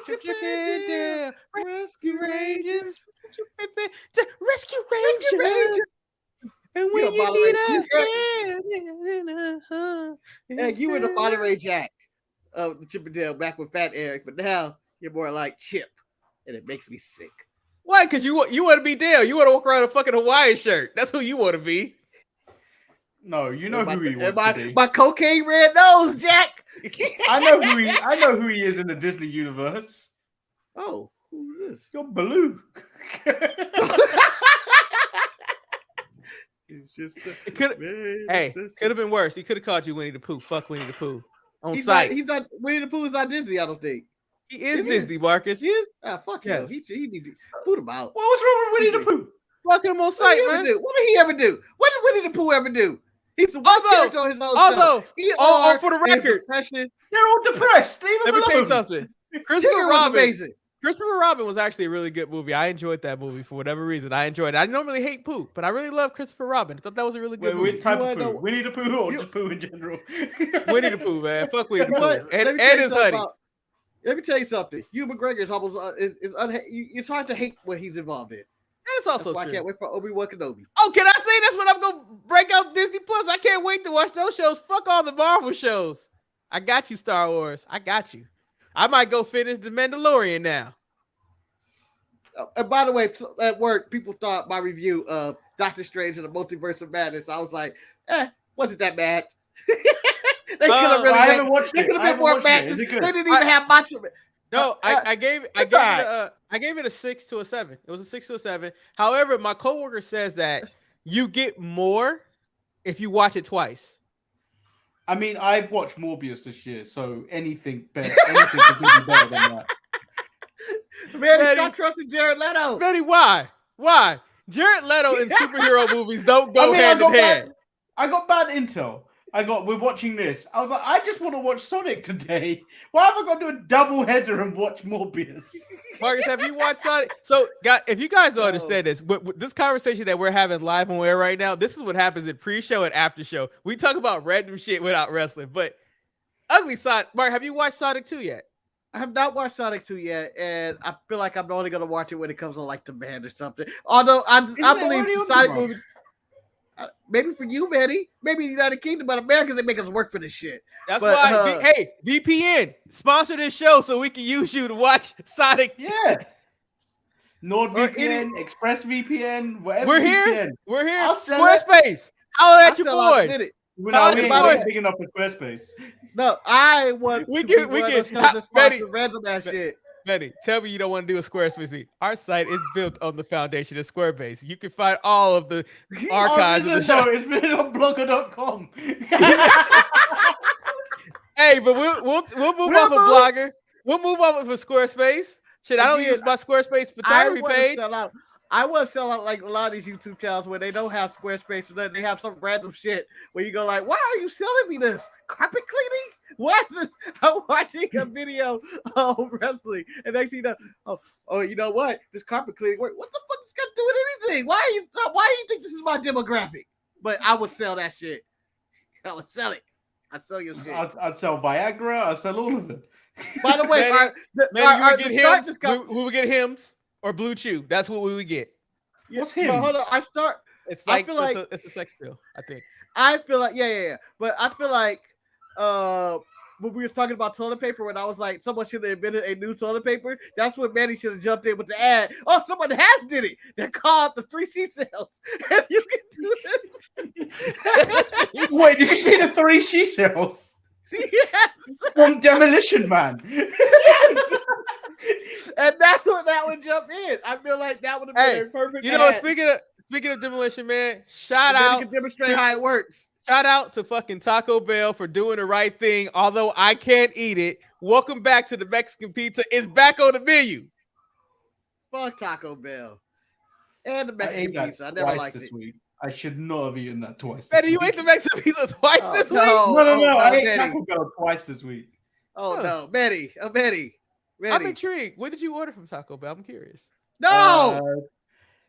Chippendale Rescue Rangers. Rescue Rangers. And when you need us, you were the Monterey Jack of the Chippendale back with Fat Eric, but now you're more like Chip, and it makes me sick. Why? Because you want to be Dale. You want to walk around in a fucking Hawaiian shirt. That's who you want to be. No, you know who he wants to be. My cocaine red nose, Jack. I know who he is in the Disney universe. Oh, who's this? You're Baloo. Could have been worse. He could have called you Winnie the Pooh. Fuck Winnie the Pooh on he's site. He's not Winnie the Pooh is not Disney. I don't think he is Disney, Marcus. He is. Fuck yes. He need to put him out. Well, what's wrong with Winnie the Pooh? Fuck him on site, man. What did he ever do? What did Winnie the Pooh ever do? He's the one character on his own show. For the record, they're all depressed. Let me tell you something. Christopher Robin was actually a really good movie. I enjoyed that movie for whatever reason. I enjoyed it. I normally hate Pooh, but I really love Christopher Robin. I thought that was a really good movie. What type of Pooh? Winnie the Pooh or just Pooh in general? Winnie the Pooh, man. Fuck Winnie the Pooh. And his honey. Let me tell you something. Hugh McGregor is almost it's hard to hate what he's involved in. That's also why true. I can't wait for Obi-Wan Kenobi. Oh, can I say that's when I'm gonna break out Disney Plus? I can't wait to watch those shows. Fuck all the Marvel shows. I got you, Star Wars. I got you. I might go finish The Mandalorian now. And by the way, at work, people thought my review of Doctor Strange and the Multiverse of Madness, I was like, wasn't that bad? They could have really. I haven't watched it. They could have been more madness. They didn't even have much of it. No, I gave it a 6 to a 7. It was a 6 to a 7. However, my coworker says that you get more if you watch it twice. I mean, I've watched Morbius this year, so anything better, anything could be better than that. Man, stop trusting Jared Leto. Manny, why? Why? Jared Leto in superhero movies don't go hand in hand. I got bad intel. We're watching this. I was like, I just want to watch Sonic today. Why have I got to do a double header and watch Morbius? Marcus, have you watched Sonic? So, if you guys don't understand this, this conversation that we're having live on air right now, this is what happens in pre-show and after show. We talk about random shit without wrestling, but ugly Sonic. Mark, have you watched Sonic 2 yet? I have not watched Sonic 2 yet, and I feel like I'm only going to watch it when it comes on like Demand or something. Although I believe the Sonic movie, maybe for you, Manny, maybe the United Kingdom, but Americans, they make us work for this shit. That's why, hey, VPN, sponsor this show so we can use you to watch Sonic. Yeah. NordVPN, ExpressVPN, whatever. We're here. VPN. We're here. Squarespace. How at your boys? No, we ain't big enough for Squarespace. No, I want we can sponsor random ass shit. Betty, tell me you don't want to do a Squarespace. Our site is built on the foundation of Squarespace. You can find all of the archives of the show. It's been on blogger.com. Hey, but we'll move off of Blogger. We'll move off of Squarespace. Shit, I don't use my Squarespace photography page. I want to sell out like a lot of these YouTube channels where they don't have Squarespace, but they have some random shit where you go like, why are you selling me this? Carpet cleaning? What is this? I'm watching a video of wrestling, and they see you know what? This carpet cleaning, what the fuck is got to do with anything? Why do you think this is my demographic? But I would sell that shit. I would sell it. I'd sell your shit. I'd sell Viagra. I'd sell all of it. By the way, we would get hymns or Blue Chew. That's what we would get. What's hymns? Hold on, it's like it's a sex pill, I think. I feel like yeah. But I feel like when we were talking about toilet paper, when I was like, someone should have invented a new toilet paper. That's when Manny should have jumped in with the ad. Oh, someone has did it. They're called the 3 seashells. And you can do this. Wait, did you see the 3 seashells? Yes. From Demolition Man. Yes. And that's what that would jump in. I feel like that would have been a perfect. You know, ad. Speaking of Demolition Man, shout out. You can demonstrate how it works. Shout out to fucking Taco Bell for doing the right thing. Although I can't eat it. Welcome back to the Mexican pizza. It's back on the menu. Fuck Taco Bell. And the Mexican pizza. I never liked it. Week. I should not have eaten that twice. Betty, you ate the Mexican pizza twice this week? No. I ate Taco Bell twice this week. No, Betty. I'm intrigued. What did you order from Taco Bell? I'm curious. No,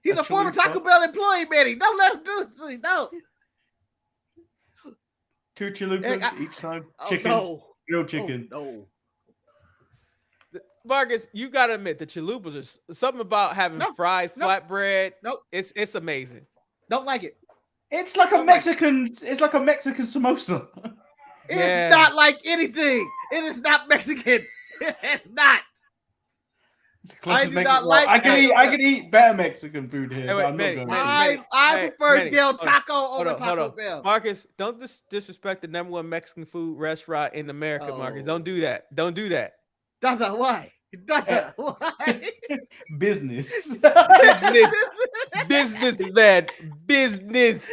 he's a former Taco Bell employee, Betty. Don't let him do this. No. 2 chalupas each time. Chicken. Grilled chicken. No. Marcus, you gotta admit the chalupas are something about having fried flatbread. Nope. It's amazing. Don't like it. It's like a Mexican. It's like a Mexican samosa. It's not like anything. It is not Mexican. It's not. I do not like. I can eat better Mexican food here. Hey, wait, I prefer Del Taco over Taco Bell. Marcus, don't disrespect the #1 Mexican food restaurant in America, Marcus. Don't do that. Don't do that. Dada, why? Dada, why? Business, man. Business.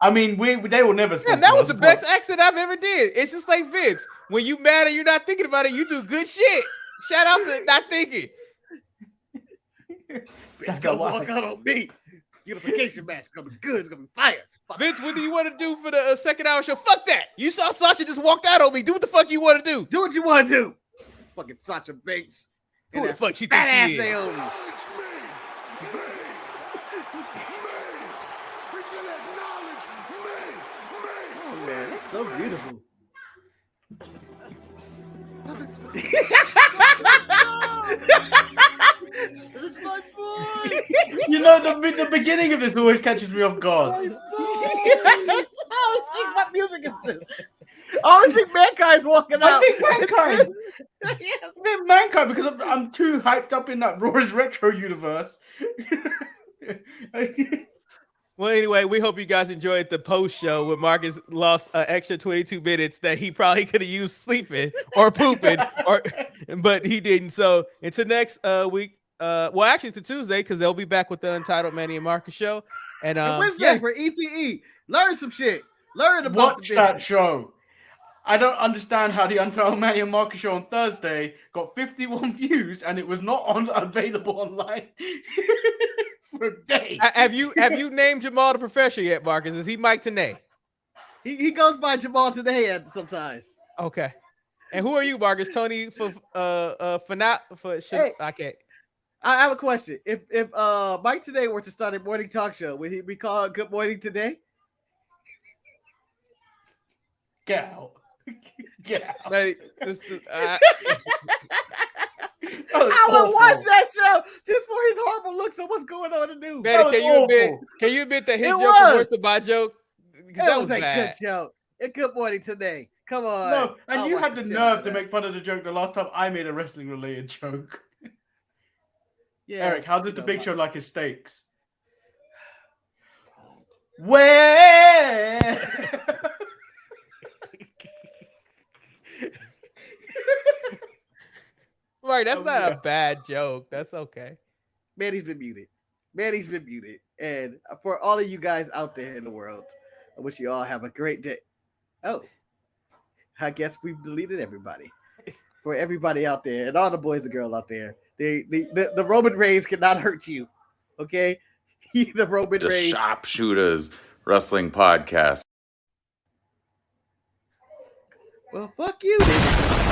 I mean, they will never. Yeah, that was the best accent I've ever did. It's just like Vince. When you mad and you're not thinking about it, you do good shit. Shout out to not thinking. It's gonna walk out on me. Unification match. It's gonna be good. It's gonna be fire. Vince, what do you want to do for the second hour show? Fuck that. You saw Sasha just walk out on me. Do what the fuck you want to do. Do what you want to do. Fucking Sasha Banks. Who the fuck she thinks she is? Naomi. Oh man, that's so beautiful. It's my boy. You know, the beginning of this always catches me off guard. I always think, what music is this? I always think Mankind's walking out. I think Mankind. Yes. I think Mankind because I'm too hyped up in that Raw is Retro universe. Well, anyway, we hope you guys enjoyed the post show where Marcus lost an extra 22 minutes that he probably could have used sleeping or pooping, but he didn't. So until next week, well, actually it's a Tuesday because they'll be back with the Untitled Manny and Marcus show. And Wednesday for ETE. Learn some shit. Learn about Watch the that business. show. I don't understand how the Untitled Manny and Marcus show on Thursday got 51 views and it was not available online for a day. Have you named Jamal the Professor yet, Marcus? Is he Mike Tenay? He goes by Jamal today sometimes. Okay. And who are you, Marcus? Tony for Hey. I can't. I have a question. If Mike Today were to start a morning talk show, would he be called Good Morning Today? Get out. Get out. Like, I would watch that show just for his horrible looks on what's going on in the news. Manny, was can you admit that his It joke was. was worse than my joke? That was a good joke. Good Morning Today. Come on. No, and I'll you watch had the shit out nerve of to that. make fun of the joke the last time I made a wrestling related joke. Yeah, Eric, how does you the know, Big Mike. Show like his steaks? Where? Right, that's Oh, not yeah. a bad joke. That's okay. Manny's been muted. Manny's been muted. And for all of you guys out there in the world, I wish you all have a great day. Oh, I guess we've deleted everybody. For everybody out there and all the boys and girls out there, the Roman Reigns cannot hurt you. Okay? The Roman The Reigns. Sharpshooters Wrestling Podcast. Well, fuck you, nigga.